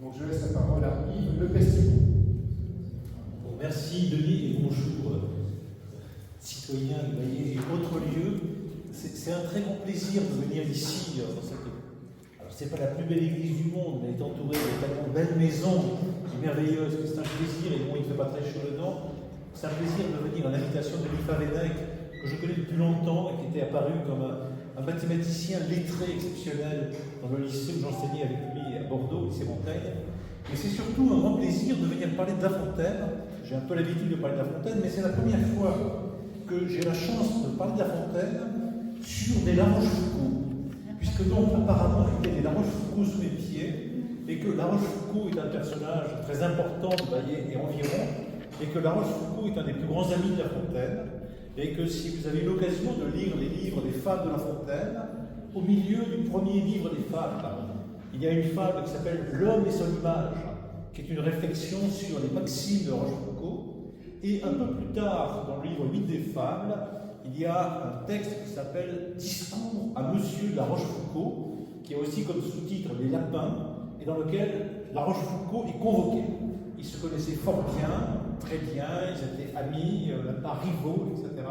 Donc je laisse la parole à Yves Le Pestil. Bon, merci Denis et bonjour citoyens, voyez, et autres lieux. C'est un très grand plaisir de venir ici dans cette. Alors c'est pas la plus belle église du monde, mais elle est entourée de tellement belles maisons merveilleuses que c'est un plaisir, et bon, il ne fait pas très chaud dedans. C'est un plaisir de venir à l'invitation de Denis Favennec, que je connais depuis longtemps et qui était apparu comme un mathématicien lettré exceptionnel dans le lycée où j'enseignais avec lui à Bordeaux, au lycée Montaigne. Et c'est surtout un grand plaisir de venir parler de La Fontaine. J'ai un peu l'habitude de parler de La Fontaine, mais c'est la première fois que j'ai la chance de parler de La Fontaine sur des La Rochefoucauld. Puisque donc apparemment il y a des La Rochefoucauld sous mes pieds, et que La Rochefoucauld est un personnage très important de Baillet et environ, et que La Rochefoucauld est un des plus grands amis de La Fontaine, et que si vous avez eu l'occasion de lire les livres des fables de La Fontaine, au milieu du premier livre des fables, il y a une fable qui s'appelle L'homme et son image, qui est une réflexion sur les maximes de Rochefoucauld, et un peu plus tard, dans le livre 8 des fables, il y a un texte qui s'appelle Discours à Monsieur de La Rochefoucauld, qui a aussi comme sous-titre Les lapins, et dans lequel La Rochefoucauld est convoqué. Ils se connaissaient fort bien, très bien, ils étaient amis, pas rivaux, etc.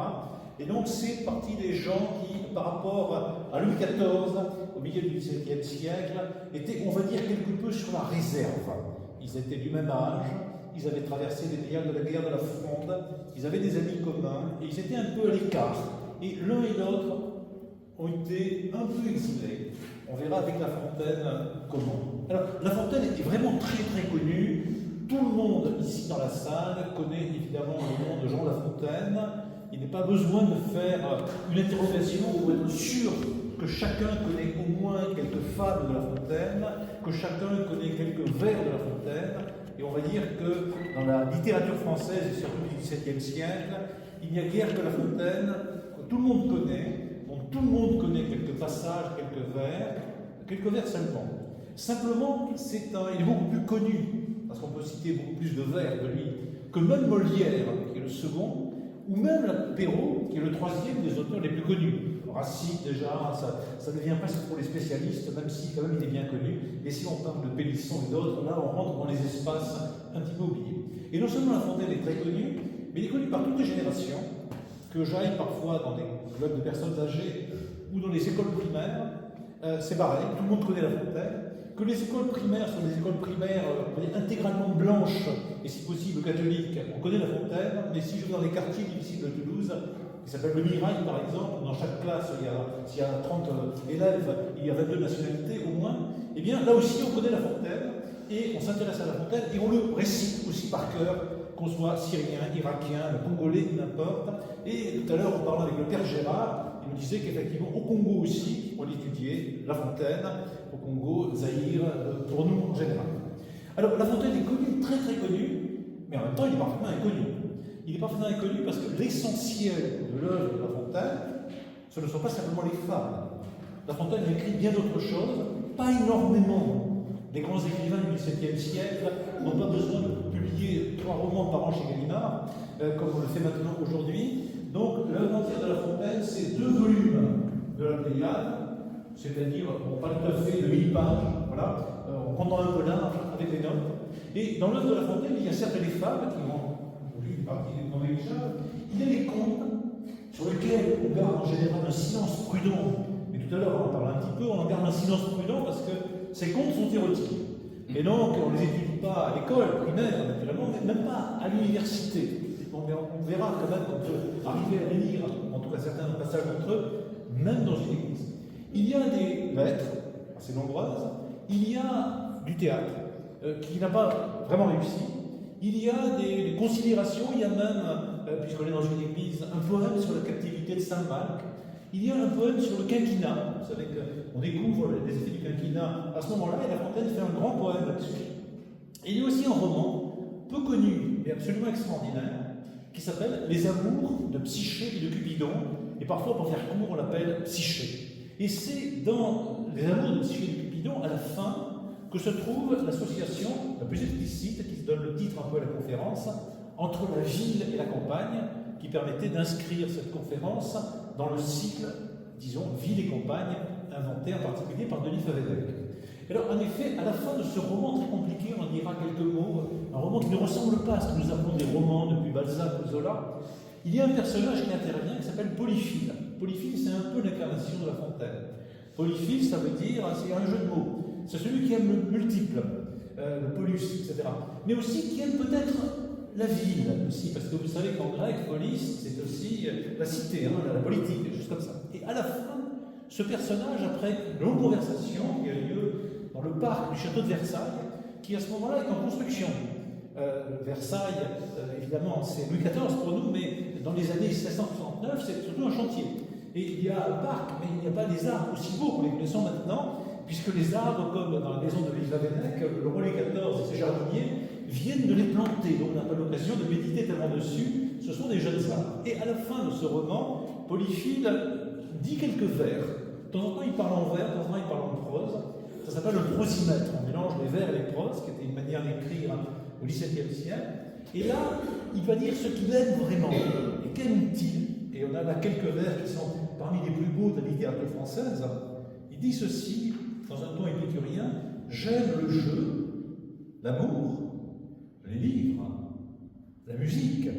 Et donc c'est partie des gens qui, par rapport à Louis XIV, au milieu du XVIIe siècle, étaient, on va dire, quelque peu sur la réserve. Ils étaient du même âge, ils avaient traversé les périodes de la guerre de la Fronde, ils avaient des amis communs, et ils étaient un peu à l'écart. Et l'un et l'autre ont été un peu exilés. On verra avec La Fontaine comment. Alors, La Fontaine est vraiment très très connue. Tout le monde ici dans la salle connaît évidemment le nom de Jean La Fontaine. Il n'est pas besoin de faire une interrogation pour être sûr que chacun connaît au moins quelques fables de La Fontaine, que chacun connaît quelques vers de La Fontaine. Et on va dire que dans la littérature française, et surtout du XVIIe siècle, il n'y a guère que La Fontaine que tout le monde connaît, dont tout le monde connaît quelques passages, quelques vers seulement. Simplement, il est beaucoup plus connu, parce qu'on peut citer beaucoup plus de vers de lui, que même Molière, qui est le second, ou même Perrault, qui est le troisième des auteurs les plus connus. Racine, déjà, ça devient presque pour les spécialistes, même si quand même il est bien connu. Et si on parle de Pélisson et d'autres, là on rentre dans les espaces un petit peu oubliés. Et non seulement La Fontaine est très connue, mais il est connu par toutes les générations, que j'aille parfois dans des clubs de personnes âgées ou dans les écoles primaires, c'est pareil, tout le monde connaît La Fontaine. Que les écoles primaires sont des écoles primaires intégralement blanches, et si possible catholiques, on connaît La Fontaine, mais si je vais dans les quartiers difficiles de Toulouse, qui s'appelle le Mirail par exemple, dans chaque classe, s'il y a 30 élèves, il y a 22 nationalités au moins, et bien là aussi on connaît La Fontaine, et on s'intéresse à La Fontaine, et on le récite aussi par cœur, qu'on soit syrien, irakien, congolais, n'importe. Et tout à l'heure, en parlant avec le père Gérard, il me disait qu'effectivement, au Congo aussi, on étudiait La Fontaine, au Congo, Zaïre, pour nous en général. Alors, La Fontaine est connue, très très connue, mais en même temps, il est parfaitement inconnu. Il est parfaitement inconnu parce que l'essentiel de l'œuvre de La Fontaine, ce ne sont pas simplement les fables. La Fontaine a écrit bien d'autres choses, pas énormément. Les grands écrivains du XVIIe siècle n'ont pas besoin de publier 3 romans par an chez Gallimard, comme on le fait maintenant aujourd'hui. Donc, l'œuvre entière de La Fontaine, c'est 2 volumes de la Pléiade, c'est-à-dire, pas tout à fait de 1000 pages, voilà, en comptant un peu large avec les notes. Et dans l'œuvre de La Fontaine, il y a certes les fables qui ont une partie dans les déjà, il y a les contes sur lesquels on garde en général un silence prudent. Mais tout à l'heure, on en parle un petit peu, on en garde un silence prudent parce que ces contes sont érotiques. Et donc, on ne les étudie pas à l'école primaire, naturellement, mais même pas à l'université. On verra quand même qu'on peut arriver à les lire, en tout cas certains passages d'entre eux, même dans une église. Il y a des lettres, assez nombreuses, il y a du théâtre, qui n'a pas vraiment réussi, il y a des considérations, il y a même, puisqu'on est dans une église, un poème sur la captivité de Saint-Marc, il y a un poème sur le quinquennat. Vous savez qu'on découvre les effets du quinquennat à ce moment-là, et La Fontaine fait un grand poème là-dessus. Et il y a aussi un roman, peu connu, mais absolument extraordinaire, qui s'appelle Les amours de Psyché et de Cupidon, et parfois, pour faire court, on l'appelle Psyché. Et c'est dans Les amours de Psyché et de Cupidon, à la fin, que se trouve l'association la plus explicite, qui se donne le titre un peu à la conférence, entre la ville et la campagne, qui permettait d'inscrire cette conférence dans le cycle, disons, Ville et campagne, inventé en particulier par Denis Favennec. Alors, en effet, à la fin de ce roman très compliqué roman qui ne ressemble pas à ce que nous appelons des romans depuis Balzac ou Zola. Il y a un personnage qui intervient qui s'appelle Polyphile. Polyphile, c'est un peu l'incarnation de La Fontaine. Polyphile, ça veut dire, c'est un jeu de mots. C'est celui qui aime le multiple, le polus, etc. Mais aussi qui aime peut-être la ville aussi, parce que vous savez qu'en grec, polis, c'est aussi la cité, hein, la politique, des choses comme ça. Et à la fin, ce personnage, après une longue conversation qui a lieu dans le parc du château de Versailles, qui à ce moment-là est en construction. Versailles, évidemment, c'est Louis XIV pour nous, mais dans les années 1669, c'est surtout un chantier. Et il y a un parc, mais il n'y a pas des arbres aussi beaux que nous les connaissons maintenant, puisque les arbres, comme dans la maison de Louis-Lavenec, le roi Louis XIV et ses jardiniers viennent de les planter, donc on n'a pas l'occasion de méditer tellement dessus. Ce sont des jeunes arbres. Et à la fin de ce roman, Polyphile dit quelques vers. De temps en temps, il parle en vers, de temps en temps, il parle en prose. Ça s'appelle le prosimètre. On mélange les vers et les proses, qui était une manière d'écrire au XVIIe siècle. Et là, il va dire ce qu'il aime vraiment. Et qu'aime-t-il? Et on a là quelques vers qui sont parmi les plus beaux de la littérature française. Il dit ceci, dans un ton épicurien: j'aime le jeu, l'amour, les livres, la musique,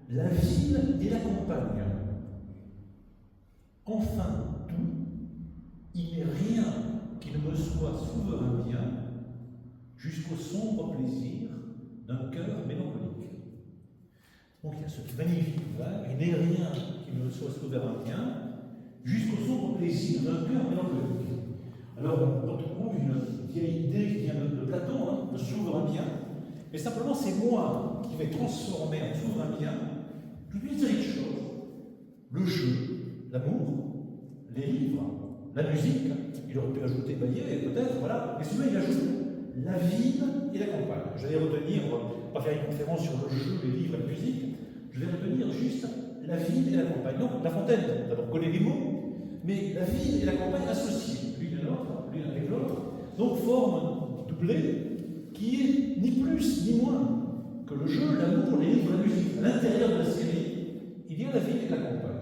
la ville et la campagne. Enfin, tout, il n'est rien qui ne me soit souverain bien, jusqu'au sombre plaisir d'un cœur mélancolique. Donc il y a ce magnifique vers, il n'est rien qui ne me soit souverain bien, jusqu'au sombre plaisir d'un cœur mélancolique. Alors on retrouve une vieille idée qui vient de Platon, hein, le souverain bien, mais simplement c'est moi qui vais transformer en souverain bien toute une série de choses: le jeu, l'amour, les livres, la musique. Il aurait pu ajouter Baillet, peut-être, voilà, mais souvent il ajoute la ville et la campagne. Je vais retenir, on va pas faire une conférence sur le jeu, les livres et la musique, je vais retenir juste la ville et la campagne. Donc La Fontaine, d'abord, connaît les mots, mais la ville et la campagne associées, l'une à l'autre, l'une avec l'autre, donc forment un doublé qui est ni plus ni moins que le jeu, l'amour, les livres, la musique. À l'intérieur de la série, il y a la ville et la campagne.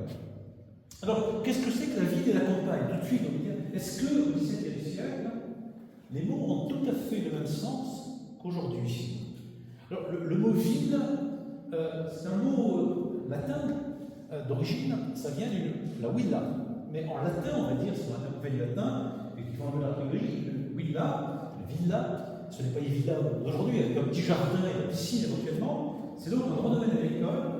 Alors, qu'est-ce que c'est que la ville et la campagne? Tout de suite, on va dire, est-ce qu'au XVIIe siècle, les mots ont tout à fait le même sens qu'aujourd'hui? Alors, le mot ville, c'est un mot latin d'origine, ça vient de la villa. Mais en latin, on va dire, c'est un appel latin, et qui font un peu l'artillerie, villa, ce n'est pas les villas d'aujourd'hui, avec un petit jardin et une piscine éventuellement, c'est donc un grand domaine agricole.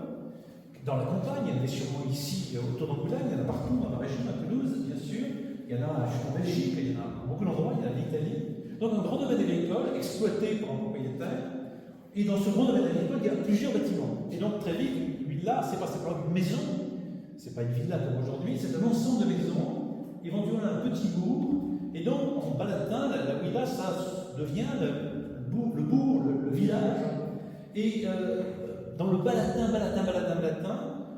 Dans la campagne, il y en a sûrement ici, autour d'Angoulême, il y en a partout, dans la région, à Toulouse, bien sûr, il y en a jusqu'en Belgique, il y en a beaucoup d'endroits, il y en a en Italie. Donc un grand domaine agricole exploité par un propriétaire, et dans ce grand domaine agricole, il y a plusieurs bâtiments. Et donc très vite, une villa, c'est pas simplement une maison, c'est pas une villa comme aujourd'hui, c'est un ensemble de maisons, éventuellement un petit bourg, et donc en bas latin, la villa, ça devient le bourg, le village, et dans le bas latin,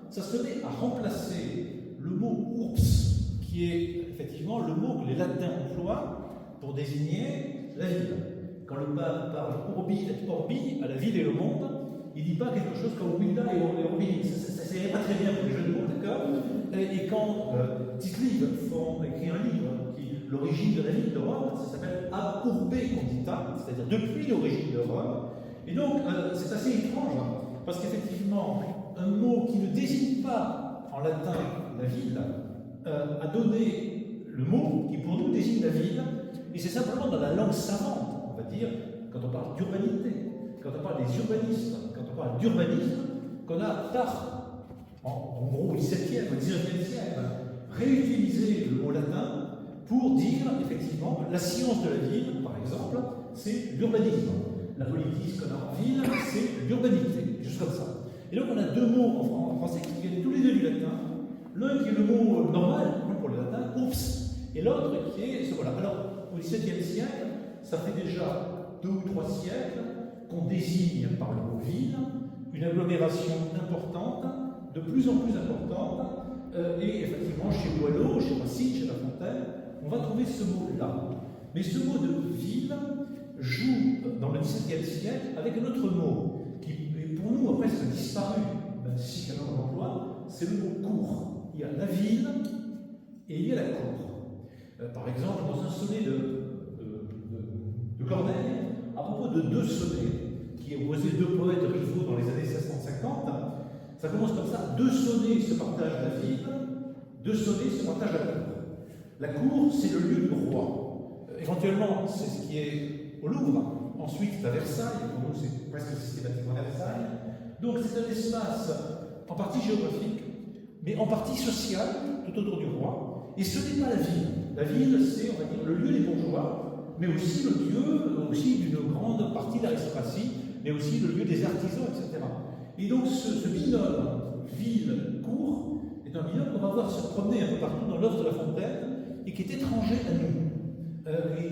ça se met à remplacer le mot ours, qui est effectivement le mot que les latins emploient pour désigner la ville. Quand le pape parle urbi et orbi à la ville et au monde, il ne dit pas quelque chose comme villa et orbi. Ça n'irait pas très bien pour les jeux de mots, d'accord? Et quand Tite-Live écrit un livre qui l'origine de la ville de Rome, ça s'appelle Ab urbe condita, c'est-à-dire depuis l'origine de Rome. Et donc, c'est assez étrange, parce qu'effectivement, un mot qui ne désigne pas en latin la ville a donné le mot qui pour nous désigne la ville, et c'est simplement dans la langue savante, on va dire, quand on parle d'urbanité, quand on parle des urbanistes, quand on parle d'urbanisme, qu'on a tard, en gros au XVIIe, au XIXe siècle, réutilisé le mot latin pour dire effectivement la science de la ville, par exemple, c'est l'urbanisme. La politique qu'on a en ville, c'est l'urbanité, juste comme ça. Et donc on a deux mots en français qui viennent tous les deux du latin. L'un qui est le mot normal, pour le latin, oups, et l'autre qui est ce mot-là. Alors, au XVIIe siècle, ça fait déjà 2 ou 3 siècles qu'on désigne par le mot ville une agglomération importante, de plus en plus importante, et effectivement, chez Boileau, chez Racine, chez La Fontaine, on va trouver ce mot-là. Mais ce mot de ville joue dans le XVIIe siècle avec un autre mot qui, pour nous, a presque disparu, même si quand on l'emploie, c'est le mot cour. Il y a la ville et il y a la cour. Par exemple, dans un sonnet de Corneille, à propos de 2 sonnets qui opposait deux poètes rivaux dans les années 1650. Ça commence comme ça. Deux sonnets se partagent la ville, deux sonnets se partagent la cour. La cour, c'est le lieu du roi. Éventuellement, c'est ce qui est au Louvre. Ensuite, c'est à Versailles. Pour nous, c'est presque systématiquement Versailles. Donc, c'est un espace en partie géographique, mais en partie social, tout autour du roi. Et ce n'est pas la ville. La ville, c'est, on va dire, le lieu des bourgeois, mais aussi le lieu aussi d'une grande partie de l'aristocratie, mais aussi le lieu des artisans, etc. Et donc, ce binôme ville-cour est un binôme qu'on va voir se promener un peu partout dans l'œuvre de La Fontaine et qui est étranger à nous.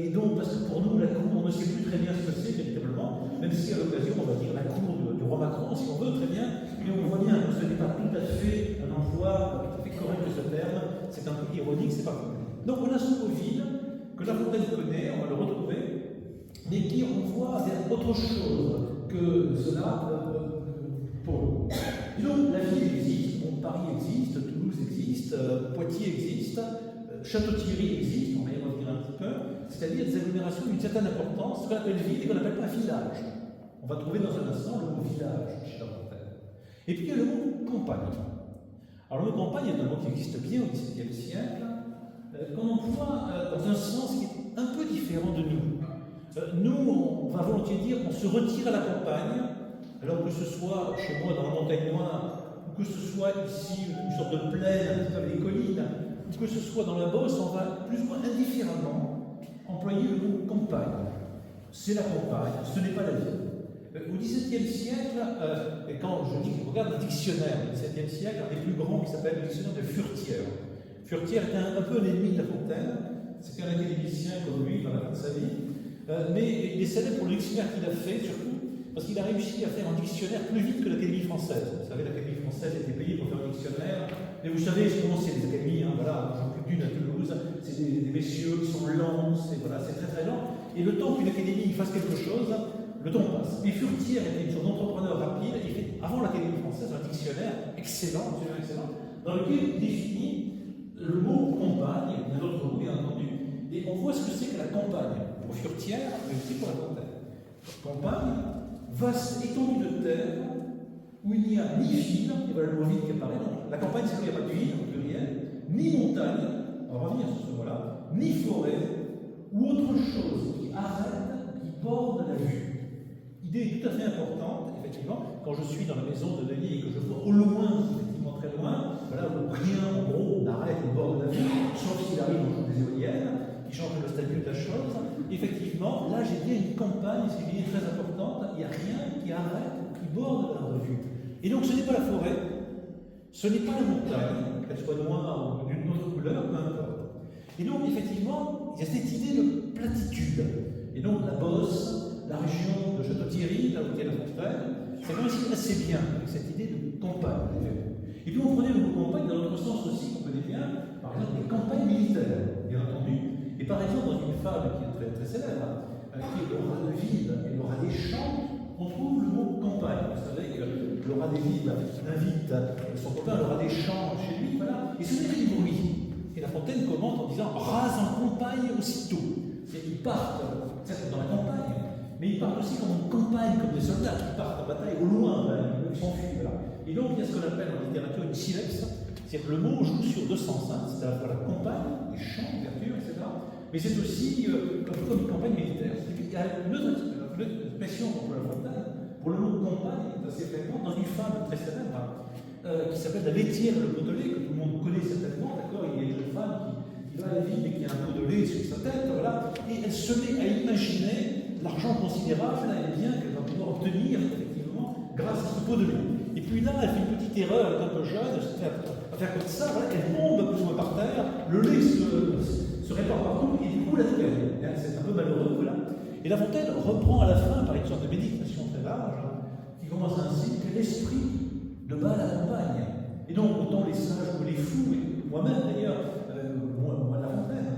Et donc, parce que pour nous, la cour, on ne sait plus très bien ce que c'est, véritablement, même si à l'occasion, on va dire la cour du roi Macron, si on veut, très bien, mais on voit bien que ce n'est pas tout à fait un emploi tout à fait correct de ce terme, c'est un peu ironique, c'est pas vrai. Donc, on a ce mot ville que La Fontaine connaît, on va le retrouver, mais qui renvoie vers autre chose que cela pour nous. Donc, la ville existe, bon, Paris existe, Toulouse existe, Poitiers existe, Château-Thierry existe, on va y revenir un petit peu, c'est-à-dire des agglomérations d'une certaine importance, ce qu'on appelle ville et qu'on n'appelle pas village. On va trouver dans un instant le mot village chez La Fontaine. Et puis il y a le mot campagne. Alors le mot campagne est un mot qui existe bien au XVIIe siècle, qu'on emploie dans un sens qui est un peu différent de nous. Nous, on va volontiers dire qu'on se retire à la campagne, alors que ce soit chez moi dans la montagne noire, ou que ce soit ici une sorte de plaine, un petit peu avec des collines, ou que ce soit dans la Beauce, on va plus ou moins indifféremment employer le mot campagne. C'est la campagne, ce n'est pas la ville. Au XVIIe siècle, et quand je dis qu'on regarde un dictionnaire du XVIIe siècle, un des plus grands qui s'appelle le dictionnaire de Furetière. Furetière était un peu un ennemi de La Fontaine, c'était un académicien comme lui dans la fin de sa vie, mais il est célèbre pour le dictionnaire qu'il a fait, surtout parce qu'il a réussi à faire un dictionnaire plus vite que l'Académie française. Vous savez, l'Académie française était payée pour faire un dictionnaire, mais vous savez comment c'est les académies, hein, voilà, j'en plus d'une à Toulouse, c'est des messieurs qui sont lents, c'est très très lent, et le temps qu'une académie fasse quelque chose, le temps passe. Et Furetière était une sorte d'entrepreneur rapide, il fait, avant l'Académie française, un dictionnaire excellent, absolument excellent, dans lequel il définit le mot campagne, il y a d'autres mots bien entendu, et on voit ce que c'est que la campagne, pour Furetière, mais aussi pour La Fontaine. Campagne, vaste étendue de terre, où il n'y a ni ville, et voilà le mot ville qui apparaît, donc la campagne c'est où il n'y a pas de ville, au pluriel, ni montagne, on va revenir sur ce mot-là, ni forêt, ou autre chose qui arrête, qui borde la vue. Idée tout à fait importante, effectivement, quand je suis dans la maison de Denis et que je vois au loin, effectivement très loin, voilà, où rien, en gros, n'arrête au bord de la vue, sauf s'il arrive au jour des éoliennes, qui change le statut de la chose, effectivement, là j'ai bien une campagne, c'est une idée très importante, il n'y a rien qui arrête, qui borde la revue. Et donc ce n'est pas la forêt, ce n'est pas la montagne, qu'elle soit noire ou d'une autre couleur, peu importe. Et donc effectivement, il y a cette idée de platitude. Et donc la Beauce, la région de Château-Thierry, là où il y a La Fontaine, ça coïncide assez bien avec cette idée de campagne. Et puis on prenait le mot campagne dans l'autre sens aussi, qu'on connaît bien, par exemple les campagnes militaires, bien entendu. Et par exemple, dans une fable qui est très, très célèbre, qui est le rat de ville et le rat des champs, on trouve le mot campagne. Vous savez que le rat des villes invite son copain, le rat des champs, chez lui, voilà, et ce n'est que du bruit. Et La Fontaine commente en disant rase en campagne aussitôt. Ils partent, certes dans la campagne, mais ils partent aussi comme en campagne, comme des soldats qui partent en bataille au loin, ils s'enfuient. Voilà. Et donc, il y a ce qu'on appelle en littérature une silex, c'est-à-dire que le mot joue sur deux sens, hein. C'est à la fois la campagne, les champs, l'ouverture, etc. Mais c'est aussi un peu comme une campagne militaire. Et puis, il y a une autre expression pour La Fontaine, pour le mot campagne, assez fréquent, dans une fable très célèbre, qui s'appelle La laitière et le pot de lait, que tout le monde connaît certainement, d'accord. Il y a une jeune femme qui va à la ville et qui a un pot de lait sur sa tête, voilà, et elle se met à imaginer l'argent considérable et bien qu'elle va pouvoir obtenir, effectivement, grâce à ce pot de lait. Et puis là, elle fait une petite erreur, elle est un peu jeune, elle se fait à faire comme ça, voilà, elle tombe plus ou moins par terre, le lait se répand partout, et du coup, la tourelle. C'est un peu malheureux, voilà. Et La Fontaine reprend à la fin, par une sorte de méditation très large, qui commence ainsi, que l'esprit de bas à la campagne. Et donc, autant les sages que les fous, et moi-même d'ailleurs, moi La Fontaine.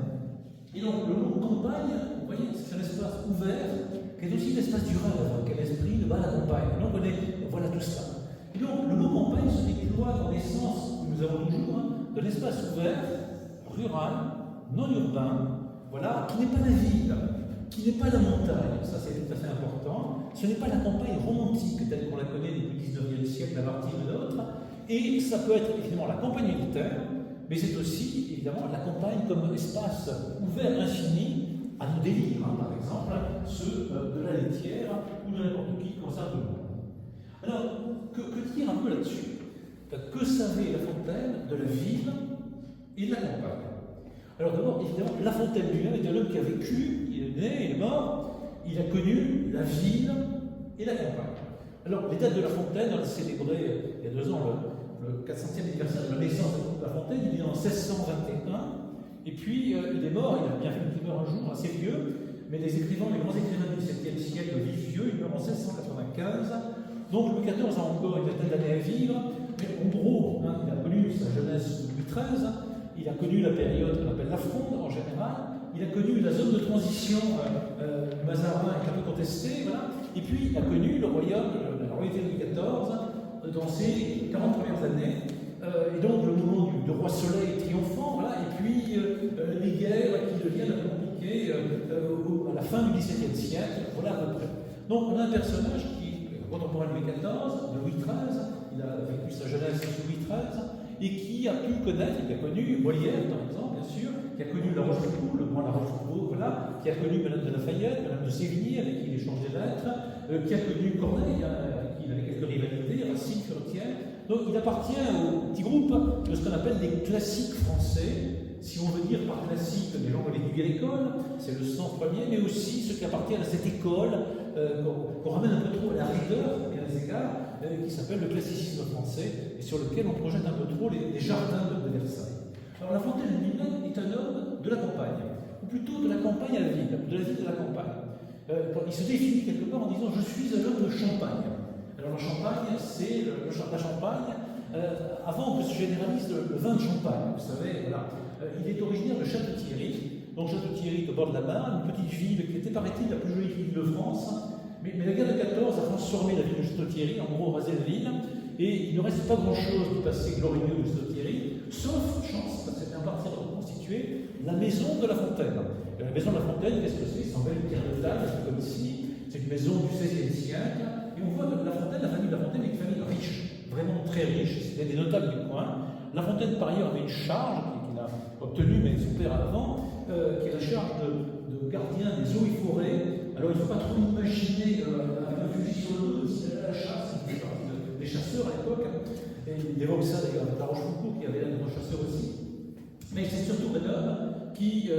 Et donc, le mot campagne, vous voyez, c'est un espace ouvert, qui est aussi l'espace du rêve, qui est l'esprit de bas à la campagne. Donc, voilà tout ça. Et donc, le mot campagne se déploie dans des sens que nous avons toujours, de l'espace ouvert, rural, non urbain, voilà, qui n'est pas la ville, qui n'est pas la montagne, ça c'est tout à fait important, ce n'est pas la campagne romantique telle qu'on la connaît depuis le 19e siècle à partir de l'autre, et ça peut être évidemment la campagne militaire, mais c'est aussi évidemment la campagne comme espace ouvert infini à nos délires, par exemple ceux de la laitière ou de n'importe qui concerne le monde. Alors, que dire un peu là-dessus? Que savait La Fontaine de la ville et de la campagne? Alors d'abord, évidemment, La Fontaine lui-même est un homme qui a vécu, il est né, il est mort, il a connu la ville et la campagne. Alors, les dates de La Fontaine, on a célébré il y a 2 ans le 400e anniversaire de la naissance de La Fontaine, il est en 1621, et puis il est mort, il a bien fait qu'il meurt un jour assez vieux, mais les grands écrivains du XVIIe siècle vivent vieux, il meurt en 1695, donc Louis XIV a encore une vingtaine d'années à vivre, mais en gros, il a connu sa jeunesse sous Louis XIII, il a connu la période qu'on appelle la Fronde en général, il a connu la zone de transition Mazarin est un peu contestée, voilà. Et puis il a connu le royaume, la royauté de Louis XIV dans ses 40 premières années, et donc le moment du roi Soleil triomphant, voilà. Et puis les guerres qui deviennent un peu compliquées à la fin du XVIIe siècle, voilà à peu près. Donc on a un personnage qui est contemporain de Louis XIV, de Louis XIII, il a vécu sa jeunesse sous Louis XIII, et qui a pu connaître, qui a connu Molière par exemple, bien sûr, qui a connu La Rochefoucauld, le grand La Rochefoucauld, voilà, qui a connu Madame de Lafayette, Madame de Sévigné, avec qui il échange des lettres, qui a connu Corneille, avec qui il avait quelques rivalités, Racine, Furetière. Donc il appartient au petit groupe de ce qu'on appelle des classiques français. Si on veut dire par classique des gens qui ont étudié à l'école, c'est le sens premier, mais aussi ceux qui appartiennent à cette école qu'on ramène un peu trop à la rigueur, à bien des égards, qui s'appelle le classicisme français, et sur lequel on projette un peu trop les jardins de Versailles. Alors La Fontaine lui-même est un homme de la campagne, ou plutôt de la campagne à la ville, de la ville à la campagne. Il se définit quelque part en disant « je suis un homme de Champagne ». Alors la Champagne, c'est la Champagne, avant que se généralise le vin de Champagne, vous savez, voilà. Il est originaire de Château-Thierry, donc Château-Thierry au bord de la Marne, une petite ville qui était, paraît-il, la plus jolie ville de France. Mais la guerre de 14 a transformé la ville de Château-Thierry, en gros rasé la ville, et il ne reste pas grand-chose du passé glorieux de Château-Thierry, sauf chance, parce que c'est un parti reconstitué, la maison de La Fontaine. Et la maison de La Fontaine, qu'est-ce que c'est? C'est en belle pierre de table, comme ici, c'est une maison du XVIe siècle, et on voit que La Fontaine, la famille de La Fontaine est une famille riche, vraiment très riche, c'était des notables du coin. La Fontaine, par ailleurs, avait une charge qu'il a obtenue, mais son père avant, qui est la charge de gardien des eaux et forêts. Alors il ne faut pas trop imaginer avec un fusil sur le dos, s'il allait à la chasse, il faisait partie des chasseurs à l'époque, et il évoque ça d'ailleurs avec La Rochefoucauld, qui avait l'air d'un chasseur aussi. Mais c'est surtout un homme qui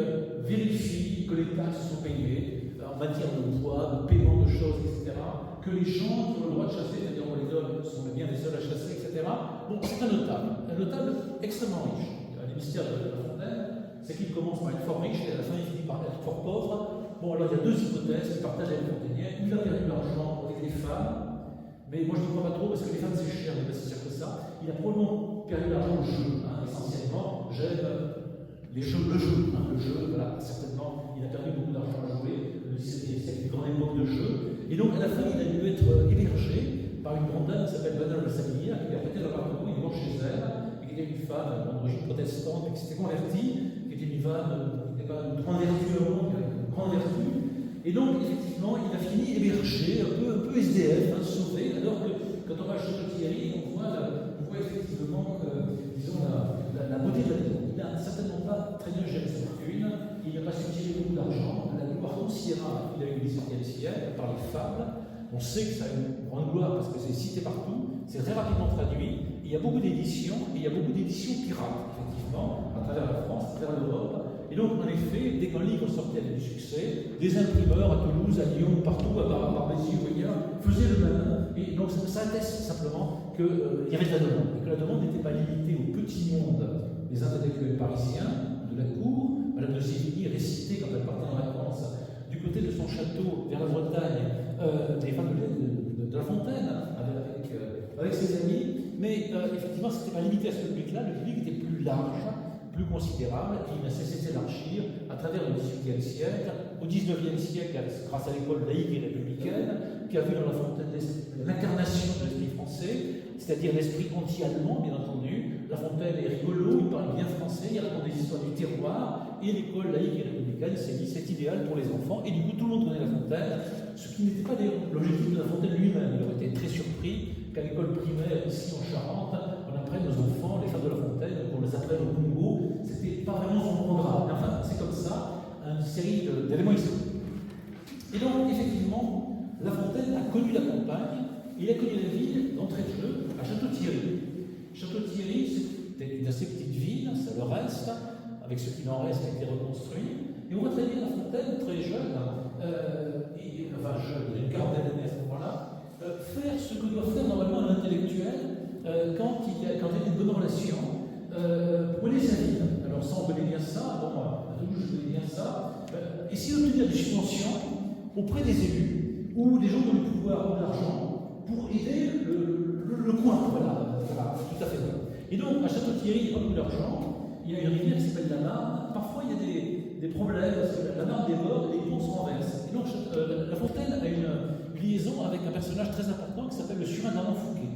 vérifie que les taxes sont payées en matière de droit, de paiement de choses, etc., que les gens qui ont le droit de chasser, c'est-à-dire que les hommes sont bien les seuls à chasser, etc. Bon, c'est un notable extrêmement riche. Le mystère de La Fontaine, c'est qu'il commence par être fort riche et à la fin il finit par être fort pauvre. Bon, alors il y a 2 hypothèses qui partagent avec les Fontainiens. Il a perdu l'argent avec les femmes, mais moi je ne crois pas trop parce que les femmes c'est cher, mais pas si cher que ça. Il a probablement perdu l'argent au jeu, essentiellement. J'aime le jeu, voilà, certainement. Il a perdu beaucoup d'argent à jouer. Le XVIIe siècle, une grande époque de jeu. Et donc à la fin, il a dû être hébergé par une grande dame qui s'appelle Madame de Sablière, qui lui a prêté l'appartement, il est mort chez elle, et qui était une femme d'origine protestante, qui s'était convertie, qui était une femme qui n'était pas une grande vertu au monde, une grande vertu. Et donc, effectivement, il a fini hébergé, un peu SDF, sauvé, alors que quand on va à Château-Thierry, on voit effectivement, disons, la beauté de la maison. Il n'a certainement pas très bien géré sa fortune, il n'a pas substitué beaucoup d'argent, la gloire considérable qu'il a eu au XVIIe siècle par les fables. On sait que ça a une grande gloire parce que c'est cité partout, c'est très rapidement traduit, il y a beaucoup d'éditions, et il y a beaucoup d'éditions pirates, effectivement, à travers la France, à travers l'Europe. Et donc, en effet, dès qu'un livre sortait avec du succès, des imprimeurs à Toulouse, à Lyon, partout, à Barbézy ou ailleurs, faisaient le même. Et donc, ça atteste simplement qu'il y avait de la demande, et que la demande n'était pas limitée au petit monde des intellectuels parisiens, de la cour. Madame de Sévigné récitait, quand elle partait en vacances, du côté de son château, vers la Bretagne, des femmes de La Fontaine, avec ses amis. Mais effectivement, ce n'était pas limité à ce public-là, le public était plus large, plus considérable, et il n'a cessé de s'élargir à travers le XVIIIe siècle, au XIXe siècle, grâce à l'école laïque et républicaine, qui a vu dans La Fontaine l'incarnation de l'esprit français, c'est-à-dire l'esprit anti-allemand, bien entendu. La Fontaine est rigolo, il parle bien français, il raconte des histoires du terroir, et l'école laïque et républicaine s'est dit c'est idéal pour les enfants, et du coup tout le monde connaît La Fontaine, ce qui n'était pas l'objectif de La Fontaine lui-même. Il aurait été très surpris qu'à l'école primaire, ici en Charente, on apprenne aux enfants les fables de La Fontaine, qu'on les apprenne au Congo. C'était pas vraiment son programme. Mais enfin, c'est comme ça, une série d'éléments historiques. Et donc, effectivement, La Fontaine a connu la campagne, il a connu la ville d'entrée de jeu à Château-Thierry. Château-Thierry, c'était une assez petite ville, ça le reste, avec ce qu'il en reste, qui a été reconstruit. Et on voit très bien La Fontaine, très jeune, enfin jeune, il a une quarantaine d'années à ce moment-là, faire ce que doit faire normalement un intellectuel quand il a une bonne relation pour mener sa vie. Alors ça, on connaît bien ça, bon, à Toulouse, je connais bien ça. Essayer d'obtenir des subventions auprès des élus ou des gens qui ont du pouvoir ou de l'argent pour aider le coin. Voilà, tout à fait. Et donc, à Château-Thierry, il n'y a pas beaucoup d'argent. Il y a une rivière qui s'appelle la Marne. Parfois, il y a des problèmes parce que la Marne déborde et les ponts se renversent. Et donc, La Fontaine a une liaison avec un personnage très important qui s'appelle le surintendant Fouquet.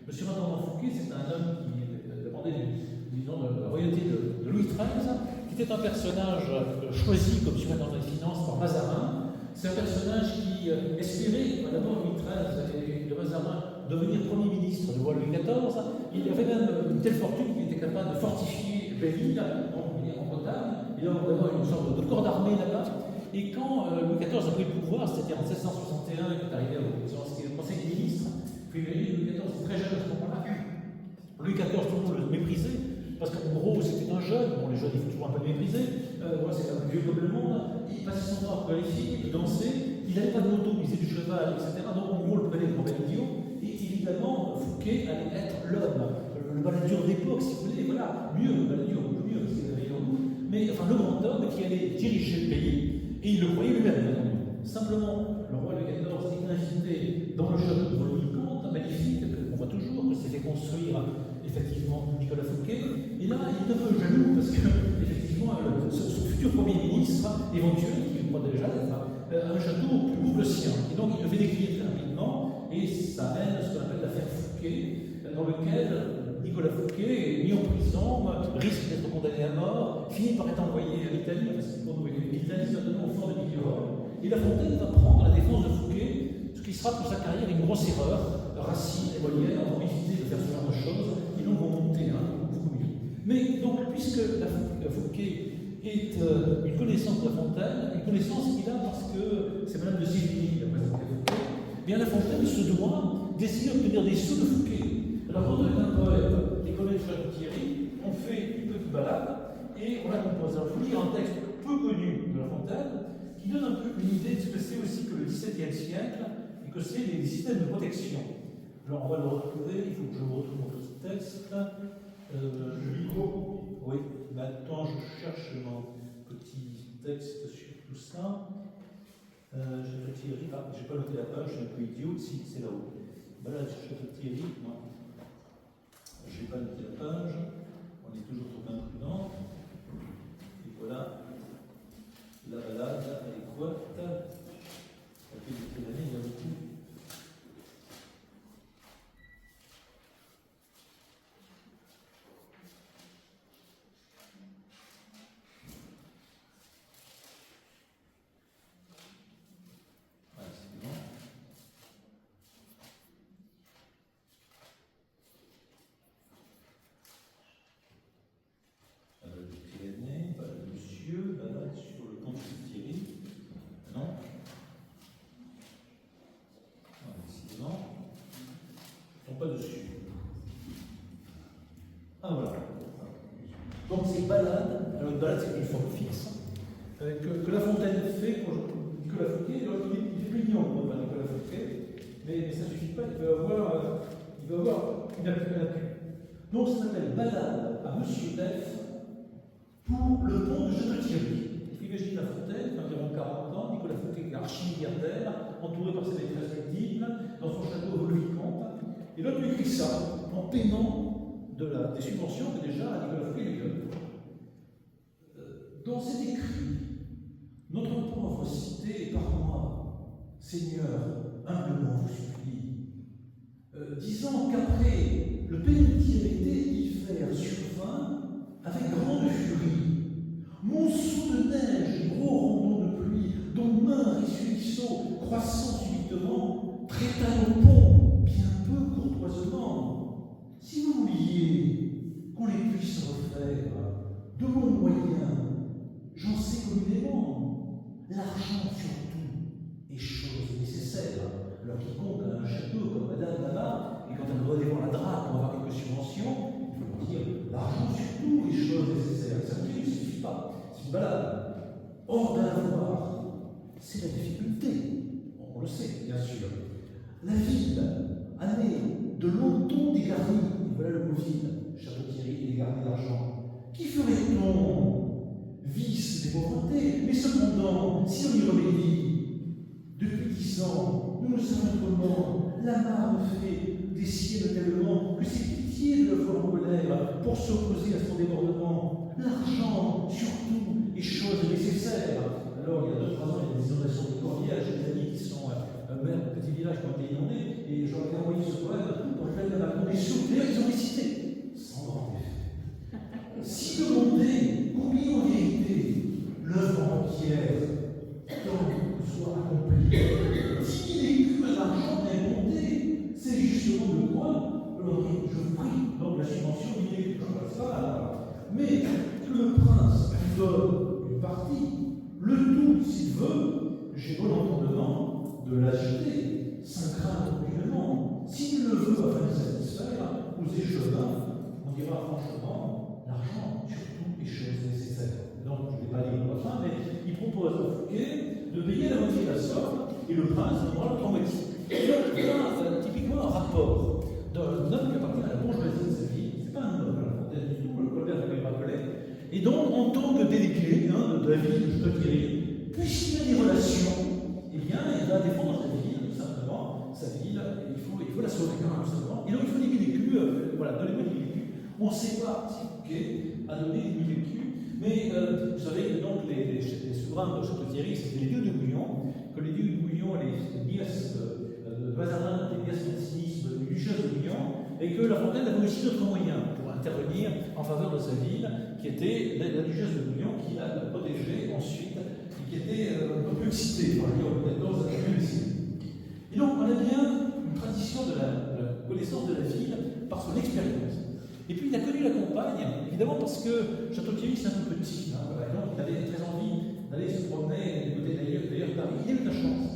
Le surintendant Fouquet, c'est un homme qui dépendait de la royauté de Louis XIII, qui était un personnage choisi comme surintendant des finances par Mazarin. C'est un personnage qui espérait, d'abord Louis XIII et de Mazarin, devenir Premier ministre du roi Louis XIV. Il avait même une telle fortune qu'il était capable de fortifier Belle-Île, en Bretagne, et d'avoir une sorte de corps d'armée là-bas. Et quand Louis XIV a pris le pouvoir, c'est-à-dire en 1661, il est arrivé au Conseil des ministres, puis Louis XIV était très jeune à ce moment-là. Louis XIV, tout le monde le méprisait, parce qu'en gros, c'était un jeune, bon, les jeunes, il faut toujours un peu le mépriser, voilà, c'est un peu vieux comme le monde, il passait son temps à les filles, il dansait, il n'avait pas de moto, il faisait du cheval, etc. Donc en gros, le prenait pour bel idiot, et évidemment, Fouquet allait être l'homme, le balladur d'époque, si vous voulez, voilà, mieux, le balladur, beaucoup mieux, parce qu'il avait un goût, mais enfin, le grand homme qui allait diriger le pays, et il le croyait lui-même. Simplement, le roi Louis XIV est invité dans le château de Volvicomte, magnifique, qu'on voit toujours, que s'est fait construire effectivement Nicolas Fouquet, et là, il est un peu jaloux, parce que, effectivement, son futur Premier ministre, éventuel, qui je crois déjà, a un château plus beau que le sien. Et donc, il le fait décrire très rapidement, et ça mène à ce qu'on appelle l'affaire Fouquet, dans lequel Nicolas Fouquet est mis en prison, risque d'être condamné à mort, finit par être envoyé à l'Italie, parce que pour nous, l'Italie, c'est notamment au fort de Migliore. Et La Fontaine va prendre la défense de Fouquet, ce qui sera pour sa carrière une grosse erreur. Racine et Molière ont évité de faire ce genre de choses, et donc vont monter beaucoup mieux. Mais donc, puisque Fouquet est une connaissance de La Fontaine, une connaissance qu'il a parce que c'est Madame de Sévigné qui a présenté Fouquet, bien La Fontaine se doit d'essayer d'obtenir des sous de Fouquet. Alors, quand on est un poète des collèges de Château-Thierry, on fait une petite balade et on la compose. Alors, je vous lire un texte peu connu de La Fontaine qui donne un peu une idée de ce que c'est aussi que le XVIIe siècle et que c'est les systèmes de protection. Alors, on va le retrouver, il faut que je me retrouve mon petit texte. Le micro. Oui, maintenant je cherche mon petit texte sur tout ça. Château-Thierry, j'ai pas noté la page, je suis un peu idiot. Si, c'est là-haut. Balade sur Château-Thierry, non. J'ai pas noté la page, on est toujours trop imprudent. Et voilà, la balade adéquate. Ça fait depuis l'année, il y a beaucoup. Pas dessus. Ah voilà. Donc c'est balade. Alors une balade c'est une forme fixe que La Fontaine fait pour Nicolas Fouquet. Alors il est mignon pour Nicolas Fouquet, mais ça ne suffit pas. Il va avoir une appui. Donc ça s'appelle balade à Monsieur Def pour le pont de Château-Thierry. Imaginez La Fontaine, environ 40 ans, Nicolas Fouquet est archi-milliardaire, entouré par ses maîtresses multiples, dans son château Volvicomte. Et l'autre lui écrit ça en paiement des subventions que déjà Nicolas Fouquet lui donne. Dans cet écrit, notre pauvre cité est par moi, Seigneur, humblement vous supplie, disant qu'après le pénitentialité hiver survint avec grande furie, monceau de neige et gros rondons de pluie dont main ressuscissant, croissant subitement, traita nos ponts bien peu courtoisement. Si vous vouliez qu'on les puisse refaire de bons moyens, j'en sais communément, l'argent surtout est chose nécessaire. Alors quiconque a un château comme Madame là-bas, et quand elle doit devant la drape pour avoir quelques subventions, il faut leur dire l'argent surtout est chose nécessaire. Ça ne suffit pas, c'est une balade. Or d'avoir, c'est la difficulté, on le sait bien sûr. La ville a né de longtemps dégarnie, et voilà le mot ville, Château-Thierry et dégarni d'argent. Qui ferait-on? Vice des pauvretés, mais cependant, si on y remédie, depuis 10 ans, nous ne savons comment la marne fait des ciels tellement que c'est pitié de le voir en colère pour s'opposer à son débordement. L'argent, surtout, est chose nécessaire. Alors, il y a 2-3 ans, il y a des inondations de Cordière, j'ai des amis qui sont maires de petits villages qui ont été inondés, et je leur ai envoyé ce poème pour le faire de la condition. D'ailleurs, ils ont récité, sans grand effet. Si demander combien en vérité l'œuvre entière, tant que soit accomplie, si les écus d'argent bien comptés, c'est justement de quoi, alors je vous prie, donc la subvention, il est que je fasse ça, mais que le prince lui donne une partie, le tout, s'il veut, j'ai bon entendement de l'acheter, sans craindre aucunement. S'il le veut afin de satisfaire, aux échevins, on dira franchement, l'argent, surtout, est chose nécessaire. Donc, je ne vais pas lire le refrain, mais il propose à Fouquet de payer la moitié de la somme, et le prince demandera l'autre moitié. Et donc, il y a typiquement un rapport d'un homme qui appartient à la bourgeoisie de sa vie, c'est pas un homme à la fontaine du tout, le Colbert l'avait rappelé, et donc, en tant que délégué de la ville de Château-Thierry, puisqu'il a des relations, eh bien, il va défendre sa ville, tout simplement, sa ville, il faut la sauver, tout simplement. Et donc, il faut des 1000 écus, voilà, donnez-moi des 1000 écus. On ne sait pas si Fouquet a donné des 1000 écus, mais vous savez que donc les souverains de Château-Thierry, c'était les dieux de Bouillon, que les dieux de Bouillon, les nièces de Mazarin, les nièces Mancinis, du duchesse de Bouillon, et que La Fontaine avait aussi d'autres moyens pour intervenir en faveur de sa ville, qui était la duchesse de Bouillon, qui l'a protégée ensuite, et qui était un peu plus excitée par Léon XIV à la Et donc, on a bien une tradition de la connaissance de la ville par son expérience. Et puis, il a connu la campagne, évidemment, parce que Château-Thierry, c'est un peu petit. Voilà, donc, il avait très envie d'aller se promener du côté d'ailleurs Paris. Il a eu de la chance,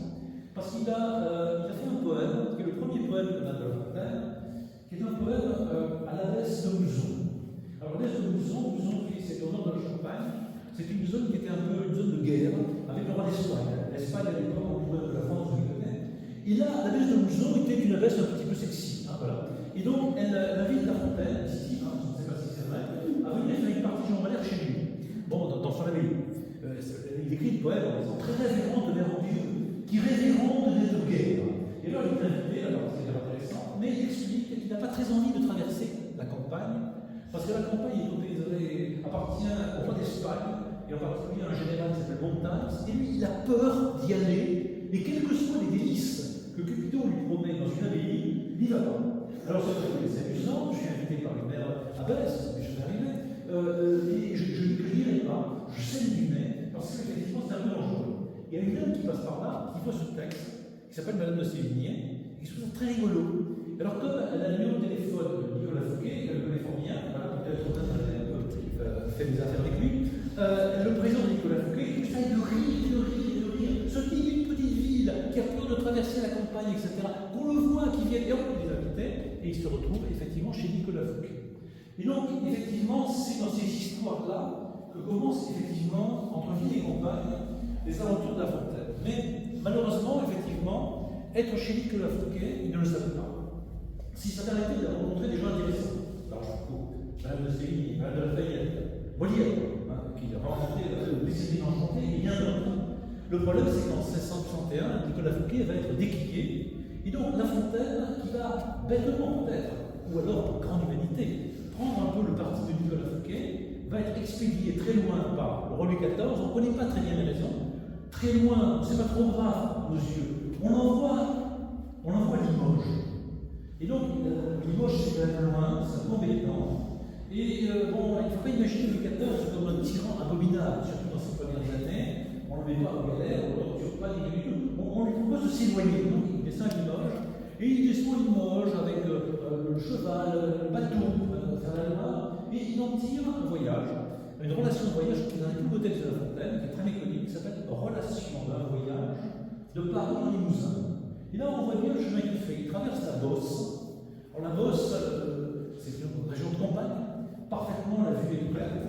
parce qu'il a fait un poème, qui est le premier poème de Madame de La Fontaine, qui est un poème à l'abbesse de Mouzon. Alors, l'abbesse de Mouzon, c'est au nord de la Champagne, c'est une zone qui était un peu une zone de guerre avec le roi d'Espagne. L'Espagne, à l'époque, on pouvait de la France, vous le connaissez. Et là, l'abbesse de Mouzon était une abbesse un petit peu sexy. Voilà. Et donc, la ville de La Fontaine, ici, je ne sais pas si c'est vrai, a venu faire une partie Jean Valère chez lui, bon, dans son abbaye. Il écrit le poème en disant très révérende de l'air Dieu, qui révérende des deux guerres. Et alors, il est invité, alors c'est intéressant, mais il explique qu'il n'a pas très envie de traverser la campagne, parce que la campagne appartient au roi d'Espagne, et en particulier à un général qui s'appelle Montagne, et lui, il a peur d'y aller, et quels que soient les délices que Cupidon lui promet dans une abbaye, il n'y va pas. Alors c'est amusant, je suis invité par une mère abbesse, mais je vais arriver, et je ne lirai pas, je sais du nez, parce qu'effectivement c'est un peu dangereux. Il y a une dame qui passe par là, qui voit ce texte, qui s'appelle Madame de Sévigné, et qui se trouve très rigolo. Alors comme elle a le numéro de téléphone de Nicolas Fouquet, elle le connaît fort bien, voilà, peut-être qu'on a un peu fait des affaires avec lui, le président de Nicolas Fouquet, il fait de rire. Ce type d'une petite ville qui a peur de traverser la campagne, etc., qu'on le voit, qui vient, et on peut les inviter, et il se retrouve effectivement chez Nicolas Fouquet. Et donc, effectivement, c'est dans ces histoires-là que commencent effectivement, entre ville et campagne, les aventures de La Fontaine. Mais malheureusement, effectivement, être chez Nicolas Fouquet, il ne le savait pas. Si ça permettait de rencontrer des gens intéressants, Madame de Sévigné, Madame de Lafayette, Molière, qui a rencontré le décédé enchanté, et bien d'autres. Le problème, c'est qu'en 1661, Nicolas Fouquet va être décliqué, et donc La Fontaine, qui va bêtement peut-être, ou alors pour grande humanité, prendre un peu le parti de Nicolas Fouquet, va être expédié très loin par le roi Louis XIV, on ne connaît pas très bien les raisons, très loin, c'est pas trop grave aux yeux, on l'envoie à Limoges. Et donc, Limoges, c'est quand même loin, c'est embêtant. Et bon, il ne faut pas imaginer Louis XIV comme un tyran abominable, surtout dans ses premières années. On on ne le met pas en galère, on ne le torture pas, ni du tout. On lui propose de s'éloigner. Donc il descend à Limoges, et il descend à Limoges avec le cheval, le bateau, faire la Loire, et il en tire un voyage. Une relation de voyage qui est dans les plus beaux textes de La Fontaine, qui est très méconnue, qui s'appelle Relation d'un voyage de Paris en Limousin. Et là, on voit bien le chemin qu'il fait. Il traverse la Beauce. Alors, la Beauce, c'est une région de campagne, parfaitement, la vue est prête.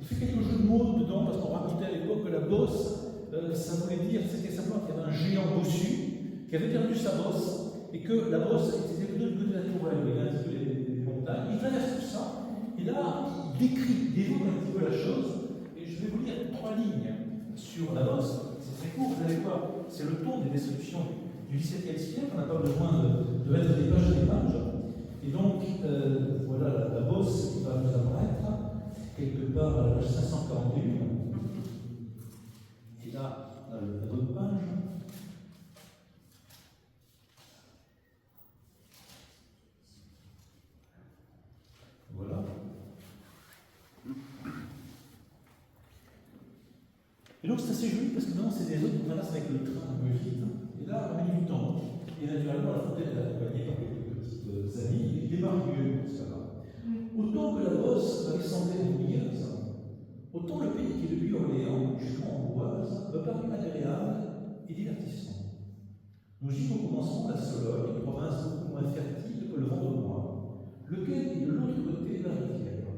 Il fait quelques jeux de mots dedans, parce qu'on racontait à l'époque que la Beauce, ça voulait dire, c'était simplement qu'il y avait un géant bossu qui avait perdu sa bosse, et que la Beauce était plutôt du côté de la Touraine, il y avait un petit peu les montagnes. Il traverse tout ça. Et là, il décrit, il développe un petit peu la chose, et je vais vous lire 3 lignes sur la Beauce. C'est très court, vous allez voir, c'est le ton des descriptions du XVIIe siècle, on n'a pas besoin de mettre des pages et des pages. Et donc, voilà la Beauce qui va nous apparaître, quelque part à la page 541. Et là, la bonne page. Voilà. Et donc c'est assez joli parce que maintenant c'est des zones qu'on traverse avec le train un peu vite. Et là on met du temps. Et naturellement La Fontaine est accompagnée par quelques petites amies. Il démarre mieux, ça va. Autant que la Beauce va ressembler ennuyeuse, autant le pays qui est depuis Orléans jusqu'en Amboise me paraît agréable et divertissant. Nous gîmes au commencement la Sologne, une province beaucoup moins fertile que le Vendômois, lequel est de l'autre côté de la rivière.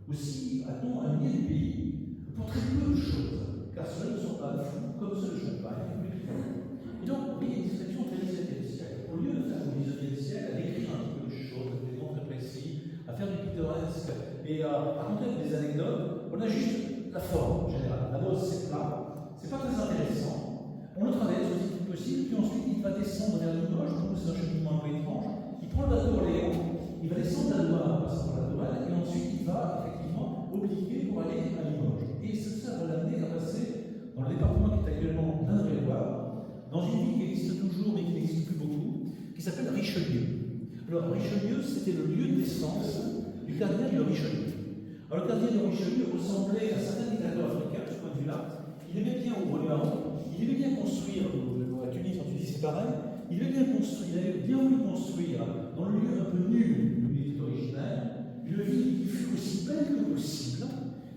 Aussi a-t-on amené le pays pour très peu de choses, car ceux ne sont pas fous comme ceux de Champagne. Et donc, il y a une description très XVIIe siècle. Au lieu de faire au XIXe siècle, à décrire un petit peu les choses, avec des noms très précis, à faire du pittoresque et à raconter des anecdotes, on a juste la forme en général. La Beauce, c'est plat, c'est pas très intéressant. On le traverse aussi vite possible, puis ensuite il va descendre vers Limoges, donc c'est un cheminement un peu étrange. Il prend le bateau Orléans, il va descendre la Loire en passant par la Touraine, et ensuite il va effectivement obliquer pour aller à Limoges. Et ça va l'amener à passer dans le département qui est actuellement d'Indre-et-Loire, dans une ville qui existe toujours mais qui n'existe plus beaucoup, qui s'appelle Richelieu. Alors Richelieu, c'était le lieu de naissance du cardinal de Richelieu. Alors le cardinal de Richelieu ressemblait à certains dictateurs africains, de ce point de vue-là. Il aimait bien ouvrir le Maroc, il aimait bien construire, à Tunis, en Tunisie c'est pareil, il aimait bien construire, il avait bien voulu construire dans le lieu un peu nul où il était originaire, une ville qui fut aussi belle que possible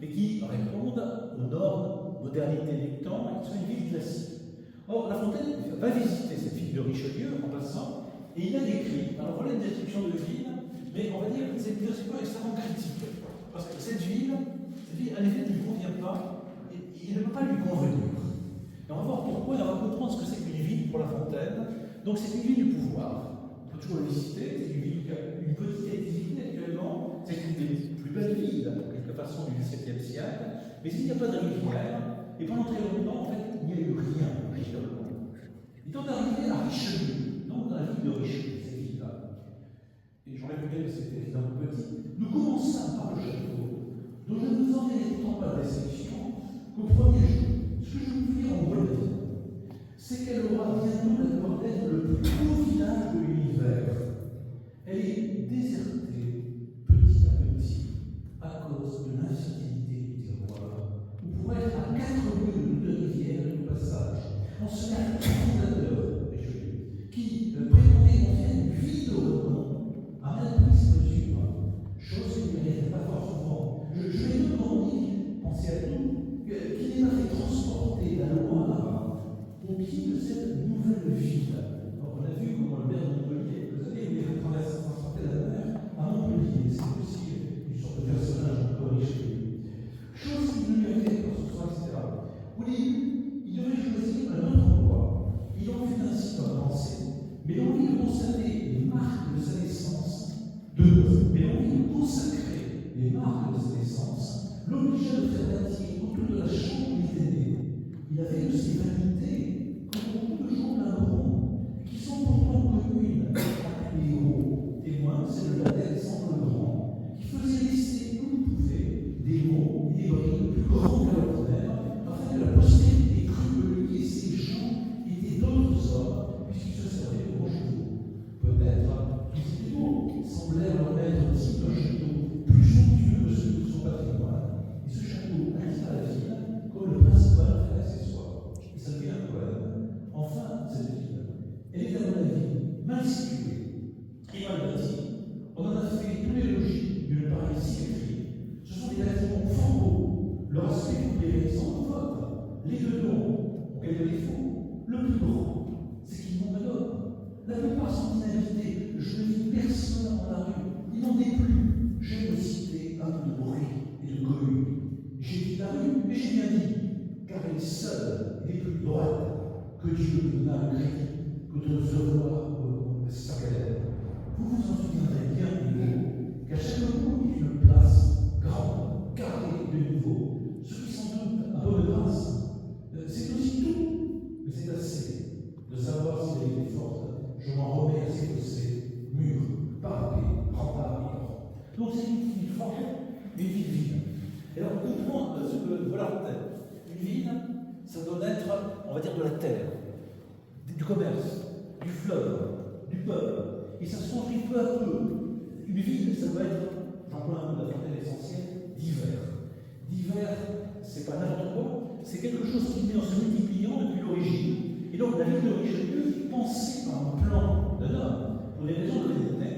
et qui réponde aux normes, modernité du temps, et qui soit une ville classique. Or, La Fontaine va visiter cette ville de Richelieu en passant, et il a décrit, alors voilà une description de ville, mais on va dire que c'est une description extrêmement critique, parce que cette ville, en effet, ne lui convient pas, et il ne peut pas lui convenir. Et on va voir pourquoi, et on va comprendre ce que c'est qu'une ville pour La Fontaine. Donc c'est une ville du pouvoir, on peut toujours le visiter, c'est une ville qui a une petite activité actuellement, c'est une des plus belles villes, de quelque façon, du XVIIe siècle, mais il n'y a pas de rivière, et pendant très longtemps, en fait, il n'y a eu rien, véritablement. Il est arrivé à Richelieu, donc dans la ville de Richelieu, cette ville-là. Et j'en ai vu que c'était évidemment petit. Nous commençons par le château, dont je ne vous en ai pourtant pas la description qu'au premier jour. Ce que je vous dis en Bretagne, c'est qu'elle aura bientôt la gloire d'être le plus beau village de l'univers. Elle est désertée petit à petit à cause de l'infertilité du terroir, où pour être à 4 lieues de rivière et de passage, on se met à fondateur Richelieu, qui prétendait confier une vie de renom à malprise mesure, chose qui ne méritait pas fort souvent. Je vais demander, pensez à tout, qu'il m'a fait transporter la Loire au pied de cette nouvelle ville. Donc on a vu comment le maire de Montpellier, vous savez, il avait transporté la mer à Montpellier. C'est aussi une sorte de personnage un peu Richelieu. Chose qui ne lui a fait pas ce soir, etc. Au début, il devait choisir un autre endroit. Il en fut ainsi par pensée, mais l'envie de conserver les marques de sa naissance, mais l'envie de consacrer les marques de sa naissance, l'obligea de faire bâtir autour de la chambre où il était né. Il avait de ces vanités, comme beaucoup de gens d'Avron, qui sont pourtant communes à tous les héros, témoins, c'est de l'Alexandre le Grand, qui faisait laisser où il pouvait des mots et des brides plus grands que l'ordinaire, afin que la postérité crût que lui et ses gens étaient d'autres hommes, puisqu'ils se servaient de gros chevaux. Peut-être qu'ils étaient beaux, semblèrent leur être aussi d'un château plus somptueux que celui de son patrimoine, et ce château attira la ville comme le principal fait accessoire. Les deux dons ont quelques défauts. Le plus grand, c'est qu'ils manquent d'hommes. La plupart sont inhabités. Je ne vis personne dans la rue. Ils n'en est plus. J'aime citer un peu de bruit et de cohue. J'ai dit la rue, mais j'ai bien dit, car elle est seule et plus droite que Dieu nous donna le crédit que de recevoir sa galère. Vous vous en souviendrez bien, Hugo, qu'à chaque mot il y a une place grande, carrée de nouveau, ce qui sans doute un peu de grâce. C'est aussi tout, mais c'est assez de savoir si elle est forte. Je m'en remets à ses fossés, murs, parapets, remparts et ports. Donc c'est une ville forte, mais une ville vide. Et alors, comprendre ce que voilà Fontaine. Une ville, ça doit être, on va dire, de la terre, du commerce, du fleuve, du peuple. Et ça se construit peu à peu. Une ville, ça doit être, j'emploie un mot de la Fontaine essentielle, divers. Divers, c'est pas n'importe quoi, c'est quelque chose qui vient en se multipliant depuis l'origine. Et donc, la ville de Richelieu, pensée par un plan d'un homme, pour des raisons de l'honnêteté,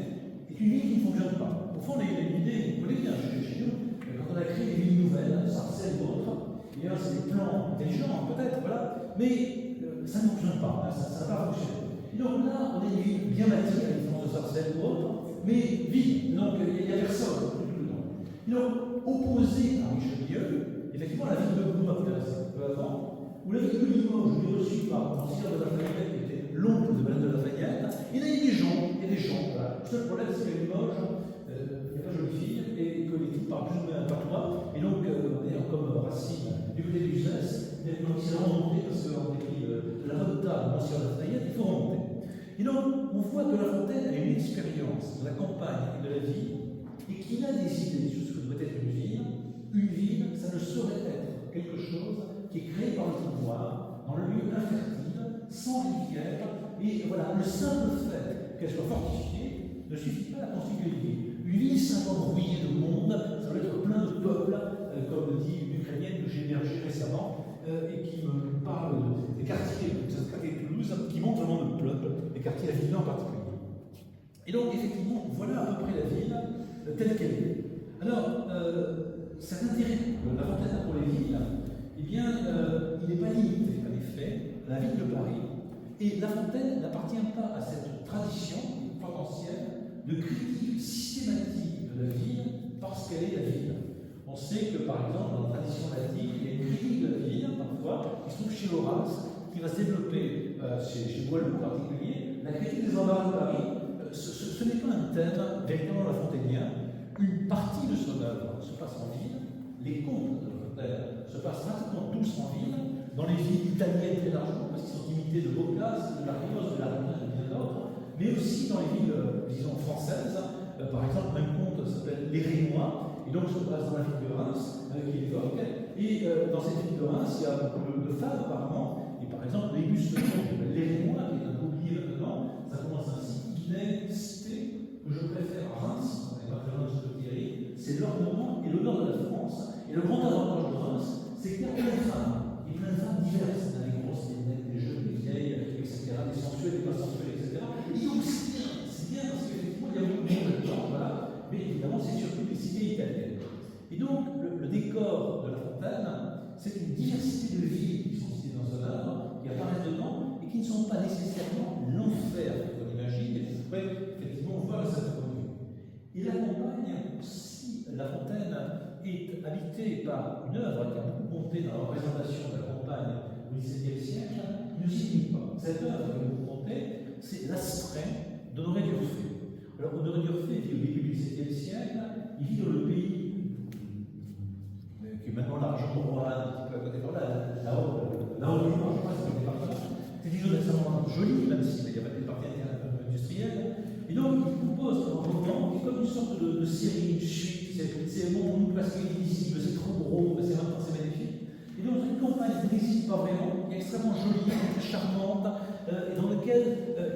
est une ville qui ne fonctionne pas. Au fond, l'idée, vous connaissez bien chez nous, quand on a créé des villes nouvelles, Sarcelles ou autres, et là, c'est des plans intelligents, peut-être, voilà, mais ça ne fonctionne pas, hein, ça n'a pas fonctionné. Et donc là, on a une ville bien bâtie, à la différence de Sarcelles ou autre, mais vide, donc il n'y a personne tout le temps. Et donc, opposé à Richelieu, effectivement, la ville de Bourg, un peu avant, où la ville de Limoges, je l'ai reçue par Monsieur de Lafayette, qui était l'oncle de Madame de Lafayette, et là, il y a des gens, voilà. Le seul problème, c'est qu'à Limoges, il n'y a pas de jolie fille, et que les filles parlent plus ou moins un patois, et donc, d'ailleurs, comme Racine, du côté du Zès, il faut aussi remonter, parce qu'en dépit de la rota de Monsieur Lafayette, il faut remonter. Et donc, on voit que La Fontaine a une expérience de la campagne et de la ville, et qu'il a des idées sur ce que doit être une ville. Une ville, ça ne saurait être quelque chose qui est créé par le pouvoir, dans le lieu infertile, sans rivière, et voilà, le simple fait qu'elle soit fortifiée ne suffit pas à constituer une ville. Une ville, c'est un brouillé de monde, ça doit être plein de peuples, comme le dit une Ukrainienne que j'ai hébergée récemment, et qui me parle des quartiers, de ce quartier de Toulouse, qui montre vraiment le peuple, les quartiers à Ville en particulier. Et donc, effectivement, voilà à peu près la ville telle qu'elle est. Alors, cet intérêt de La Fontaine pour les villes, eh bien, il n'est pas limité, en effet, à la ville de Paris. Et La Fontaine n'appartient pas à cette tradition potentielle de critique systématique de la ville parce qu'elle est la ville. On sait que, par exemple, dans la tradition latine, il y a une critique de la ville, parfois, qui se trouve chez Horace, qui va se développer chez Boileau en particulier. La critique des embarras de Paris, ce n'est pas un thème véritablement lafontainien. Une partie de son œuvre se passe en ville. Les contes de La Fontaine se passent pratiquement tous en ville, dans les villes italiennes très largement, parce qu'ils sont imités de Boccace, de Larios, de Larmin et bien d'autres, mais aussi dans les villes, disons, françaises. Par exemple, un conte s'appelle Les Rémois, et donc se passe dans la ville de Reims, qui évoque. Et dans cette ville de Reims, il y a beaucoup de femmes apparemment. Et par exemple, l'illustre conte Les Rémois, qui est un oublié maintenant, ça commence ainsi. Guinée, cité, que je préfère à Reims, on n'est pas très loin de ce Thierry, c'est l'ornement et l'honneur de la France. Et le grand avantage de Reims, c'est qu'il y a plein de femmes, et plein de femmes diverses, des grosses, des nettes, des jeunes, des vieilles, etc., des sensuelles, des pas sensuelles, etc. Et donc c'est bien parce qu'effectivement, il y a beaucoup de monde dedans, voilà, mais évidemment, c'est surtout des cités italiennes. Et donc, le décor de La Fontaine, c'est une diversité de villes qui sont citées dans son œuvre, qui apparaissent dedans, et qui ne sont pas nécessairement l'enfer qu'on imagine, et qui pourraient effectivement voir à certain point de vue. Et la campagne, si La Fontaine est habitée par une œuvre qui a beaucoup compté dans la représentation de la campagne au XVIIe siècle, il ne s'y limite pas. Cette œuvre qui a beaucoup compté, c'est l'Astrait d'Honoré d'Urfé. Alors, Honoré d'Urfé vit au début du XVIIe siècle, il vit dans le pays qui est maintenant la région de Rouen, un petit peu à côté de là, là-haut, je ne sais pas si c'est par là. C'est une zone extrêmement jolie, même s'il n'y a pas de partie industrielle. Et donc, il propose un roman qui est comme une sorte de série, une suite. C'est bon parce qu'il est visible, c'est trop gros, c'est maintenant c'est magnifique. Et donc, une campagne qui n'existe pas vraiment, qui est extrêmement jolie, très charmante, et dans laquelle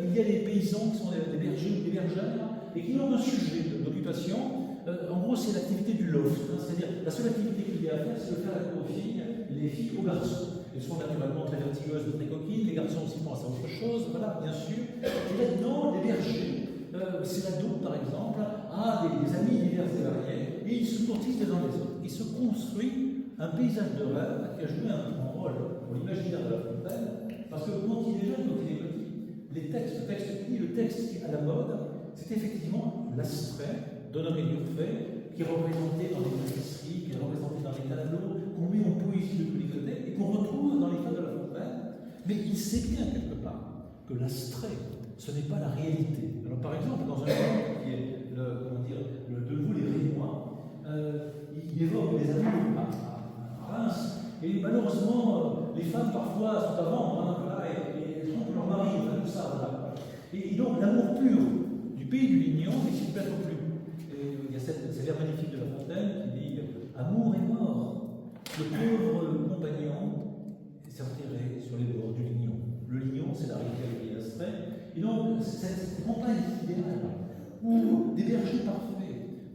il y a des paysans qui sont des bergers ou des bergères, et qui ont un sujet d'occupation. En gros, c'est l'activité du loft, hein, c'est-à-dire la seule activité qu'il y a à faire, c'est de faire la cour aux filles, les filles aux garçons. Elles sont naturellement très vertueuses, très coquines, les garçons aussi pensent à autre chose, voilà, bien sûr. Et là-dedans, les bergers, c'est la double par exemple, a des amis divers et variés, et ils se courtisent les uns les autres. Il se construit un paysage de rêve qui a joué un rôle pour l'imaginaire de La Fontaine, parce que quand il est jeune, quand il est petit, le texte qui est à la mode, c'est effectivement l'astrait d'Honoré d'Urfé, qui est représenté dans les tapisseries, qui est représenté dans les tableaux, qu'on met en poésie de tous les côtés et qu'on retrouve dans les Fades de La Fontaine. Mais il sait bien quelque part que l'astrait, ce n'est pas la réalité. Alors par exemple, dans un livre qui est de vous les Rémois, il évoque les amours à Reims, et malheureusement, les femmes parfois sont à vendre, voilà, et elles trompent leur mari, enfin, tout ça. Voilà. Et donc l'amour pur du pays du Lignon, mais s'il peut être plus. Et il y a ces vers magnifiques de La Fontaine qui dit amour est mort, le pauvre compagnon s'est enterré sur les bords du Lignon. Le Lignon, c'est la rivière qui est astrait. Et donc, cette campagne idéale où des bergers parfaits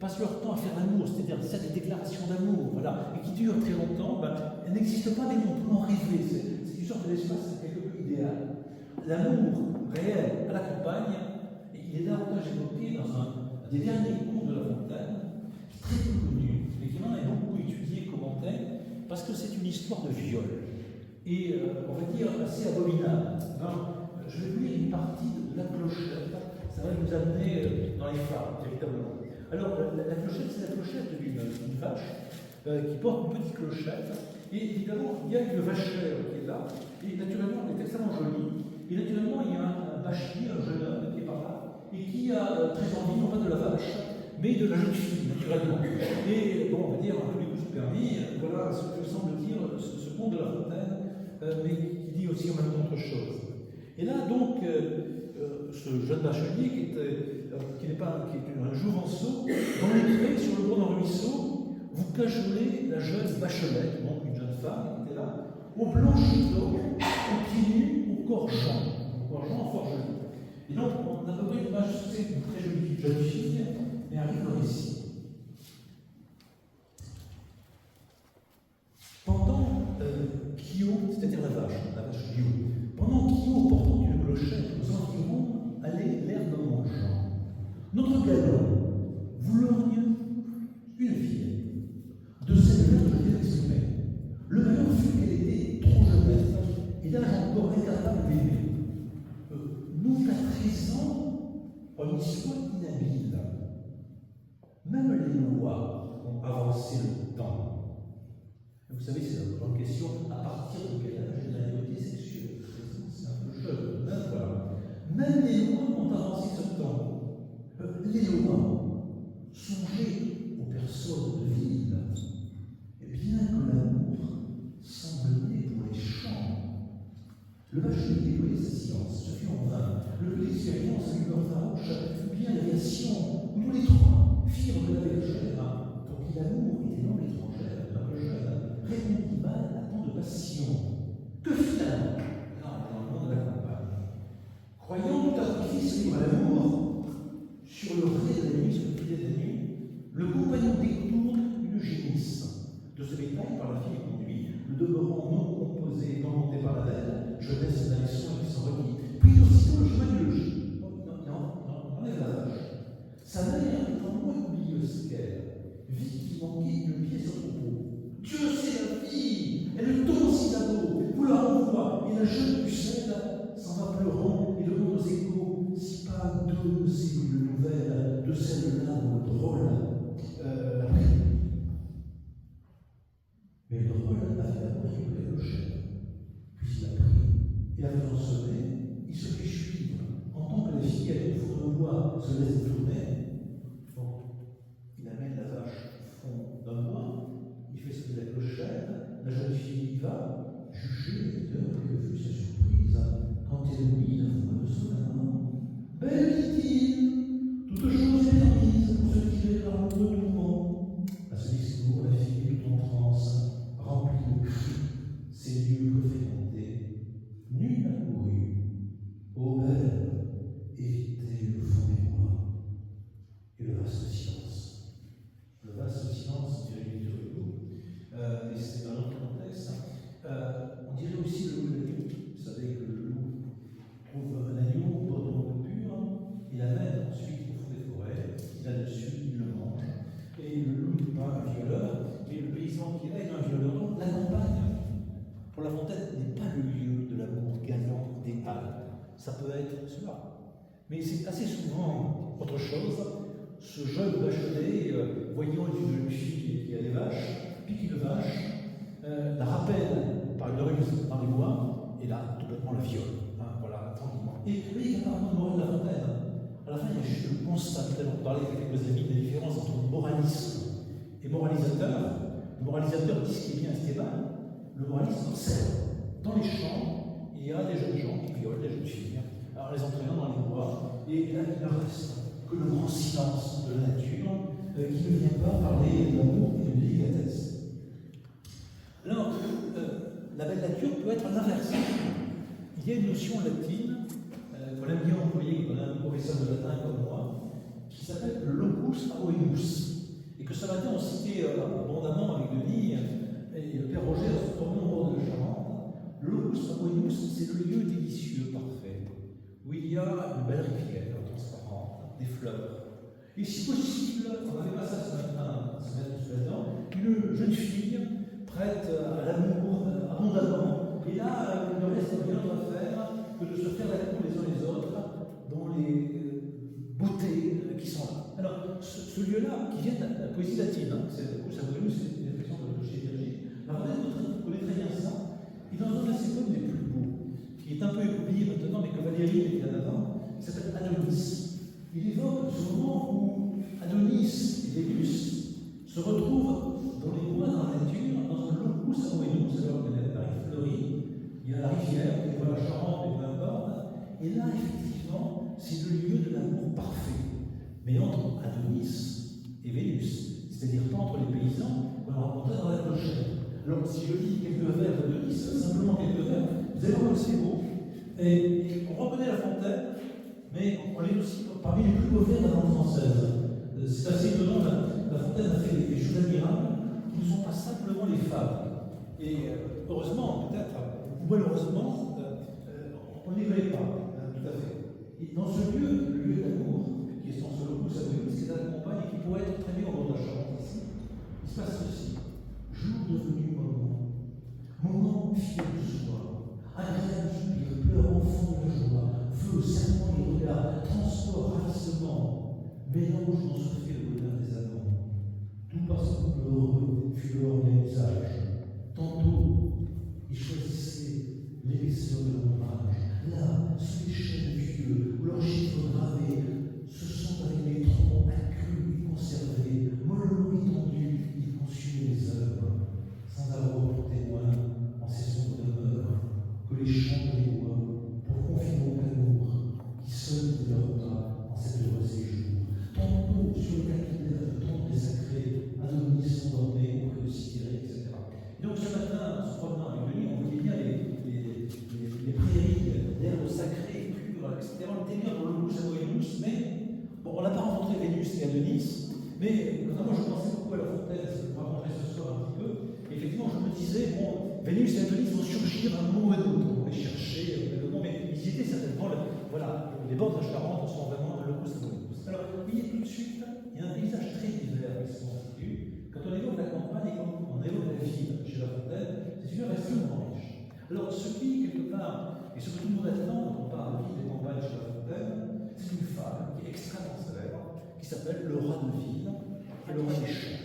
passent leur temps à faire l'amour, c'est-à-dire cette déclaration d'amour, voilà, et qui dure très longtemps, elle n'existe pas, mais on peut en rêver. C'est une sorte d'espace quelque peu idéal. L'amour réel à la campagne, il est davantage évoqué dans un des derniers contes de La Fontaine, très peu connu, mais qui m'en a beaucoup étudié, commenté, parce que c'est une histoire de viol. Et on va dire assez abominable. Je vais vous lire une partie de La Clochette. Ça va nous amener dans les phares, véritablement. Alors, la clochette, c'est la clochette d'une vache qui porte une petite clochette. Et évidemment, il y a une vachère qui est là. Et naturellement, elle est extrêmement jolie. Et naturellement, il y a un vachier, un jeune homme qui est par là, et qui a très envie, non pas de la vache, mais de la jeune fille, naturellement. Et bon, on va dire, un peu les goûts permis, voilà ce que semble dire ce conte de La Fontaine, mais qui dit aussi en même temps autre chose. Et là, donc, ce jeune bachelier qui est un jouvenceau, dans les prés, sur le bord d'un ruisseau, vous cajolez la jeune Bachelette, donc une jeune femme qui était là, au blanchito, aux pieds nus, au corgeant fort joli. Et donc, on a à peu près une image, c'est une très jolie fille, mais arrive le récit. Pendant Kyo, c'est-à-dire la vache Kyo, pendant Kyo portant une clochette aux environs, allait l'herbe mangeant. Notre galon voulogne une fille. De cette lettre, je l'ai exprimée. Le malheur fut qu'elle était trop jeunesse, et d'âge encore incapable d'aimer. Nous, qu'à 13 ans, on y soit inhabile. Même les lois ont avancé le temps. Vous savez, c'est la grande question, à partir de quel âge est la liberté sexuelle? C'est un peu jeune, même voilà. Même les lois ont avancé ce temps. Les lois, songez aux personnes de ville, et bien que l'amour semble né pour les champs. Le bachelier déployait sa science, ce fut en vain. Le peu d'expérience à l'humeur farouche fut bien l'aviation, où tous les trois firent de la bergère, pour qui l'amour était langue étrangère, un peu jeune, répondit mal à tant de passion. Que finalement, dans le monde de la campagne, croyant tout artifice libre à l'amour, sur le relais de la nuit, sur le filet de la nuit, le compagnon détourne une génisse. De ce bétail, par la fille conduit, le demeurant non composé, non monté par la belle, jeunesse d'un son qui s'en requit, prit aussitôt le chemin du logis. Enlève la vache. Sa mère, étant moins oublieuse qu'elle, vit qu'il manquait une pièce au troupeau. Dieu sait la fille, elle tombe aussitôt, vous la renvoie, et la jeune pucelle s'en va pleurant et demande aux échos si pas deux cellules nouvelles de celle-là dont le drôle l'a pris. Mais le drôle a fait d'abord écouter le chef, puis il l'a pris, et la faisant sonner, il se fait suivre, en tant que la fille avec le four de bois se laisse tourner. Bon, il amène la vache au fond d'un bois, il fait sonner la clochette, la jeune fille y va, juger l'heure que fut sa surprise, quand elle ouït la voix de son amant. Belle, dit-il, toute chose est permise pour ceux qui veulent leur de tourment. À ce discours, la fille tout en transe, remplie de cris, ses lieux peu fréquentés, nul n'a couru. Ô belle, évitez le fond des bois. ça peut être cela. Mais c'est assez souvent autre chose. Ce jeune bachelier, voyant une jeune fille qui a des vaches, pique une vache, la rappelle par une ruse dans les bois, et là, complètement la viole. Voilà, tranquillement. Et il y a apparemment une morale de la fontaine. À la fin, il y a juste le constat. On parlait avec quelques amis de la différence entre moralisme et moralisateur. Le moralisateur dit ce qui est bien et ce qui est mal. Le moraliste observe. Dans les champs, il y a des jeunes gens qui violent des jeunes filles, alors les entraînant dans les bois, et là, il ne reste que le grand silence de la nature qui ne vient pas parler d'amour et de délicatesse. Alors, la belle nature peut être l'inverse. Il y a une notion latine qu'on aime bien employer quand on a un professeur de latin comme moi, qui s'appelle le locus amoenus, et que ce matin on citait abondamment avec Denis et le père Roger à ce tournant au bord de la Charente. Le locus amoenus, c'est le lieu délicieux, parfait, où il y a une belle rivière transparente, des fleurs. Et si possible, on avait pas ça ce matin, une jeune fille prête à l'amour abondamment, et là, il ne reste rien à faire que de se faire la cour les uns les autres dans les beautés qui sont là. Alors, ce lieu-là, qui vient de la poésie latine, c'est le coup, ça vous c'est une expression de chez Virgile. La Fontaine connaît très bien ça. Il en donne un de ses poèmes les plus beaux, qui est un peu oublié maintenant, mais que Valérie était là avant, qui s'appelle Adonis. Il évoque ce moment où Adonis et Vénus se retrouvent dans les bois, dans la nature, dans un locus amoenus, alors que la rive fleurie, il y a la rivière, il y a la Charente, et peu importe, et là, effectivement, c'est le lieu de l'amour parfait, mais entre Adonis et Vénus, c'est-à-dire pas entre les paysans qu'on rencontrait dans la clochette. Alors, si je lis quelques vers d'Adonis, simplement quelques vers, vous allez voir que c'est beau, et on reconnaît La Fontaine, mais on est aussi parmi les plus beaux vers de la langue française. C'est assez étonnant, La Fontaine a fait des choses admirables qui ne sont pas simplement les fables. Et heureusement, peut-être, ou malheureusement, on ne les connaît pas, tout à fait. Et dans ce lieu, le lieu d'amour, qui est dans ce locus amoenus, qui est à la campagne et qui pourrait être très bien au bord de la Charente ici, il se passe ceci. Jour devenu moment fier de soi, agréable soupir, pleurs enfant de joie, feu, serment et regard, transport, ravissement, mélange dans ce fait le bonheur des amants. Tout parce que heureux fut leur visage. Tantôt, il choisissait l'épaisseur de l'ombrage. Là, sous les chênes vieux, où leurs chiffres gravés se sont avec les troncs accrus et conservés, mollement étendus, ils consumaient les œuvres, sans avoir pour témoin, en ces sombres demeures, que les chants de les bois, pour confier au amour, qui sonnent de leurs pas en cet heureux séjour. Tantôt, sur le capillaire de temple sacré, Adonis s'endormait auprès de Cyrée, etc. Et donc ce matin, en se promenant avec Denis, on voyait bien les prairies, l'herbe sacrée, pure, etc. On était bien dans le locus amoenus, mais bon, on n'a pas rencontré Vénus et Adonis, mais notamment je pensais beaucoup à La Fontaine, je vais rencontrer ce soir un petit peu, et effectivement je me disais, bon, Vénus et Adonis vont surgir un moment ou un autre, on va les chercher, le nom, mais ils étaient certainement, voilà, les bords de la Charente sont vraiment un locus amoenus. Alors, vous voyez tout de suite, il y a un paysage très divers qui se constitue. Quand on évoque la campagne et quand on évoque la ville chez La Fontaine, c'est une extrêmement riche. Alors, ce qui, quelque part, et ce que tout le monde attend quand on parle de ville et campagne chez La Fontaine, c'est une femme qui est extrêmement célèbre, qui s'appelle le roi de ville et le roi des champs.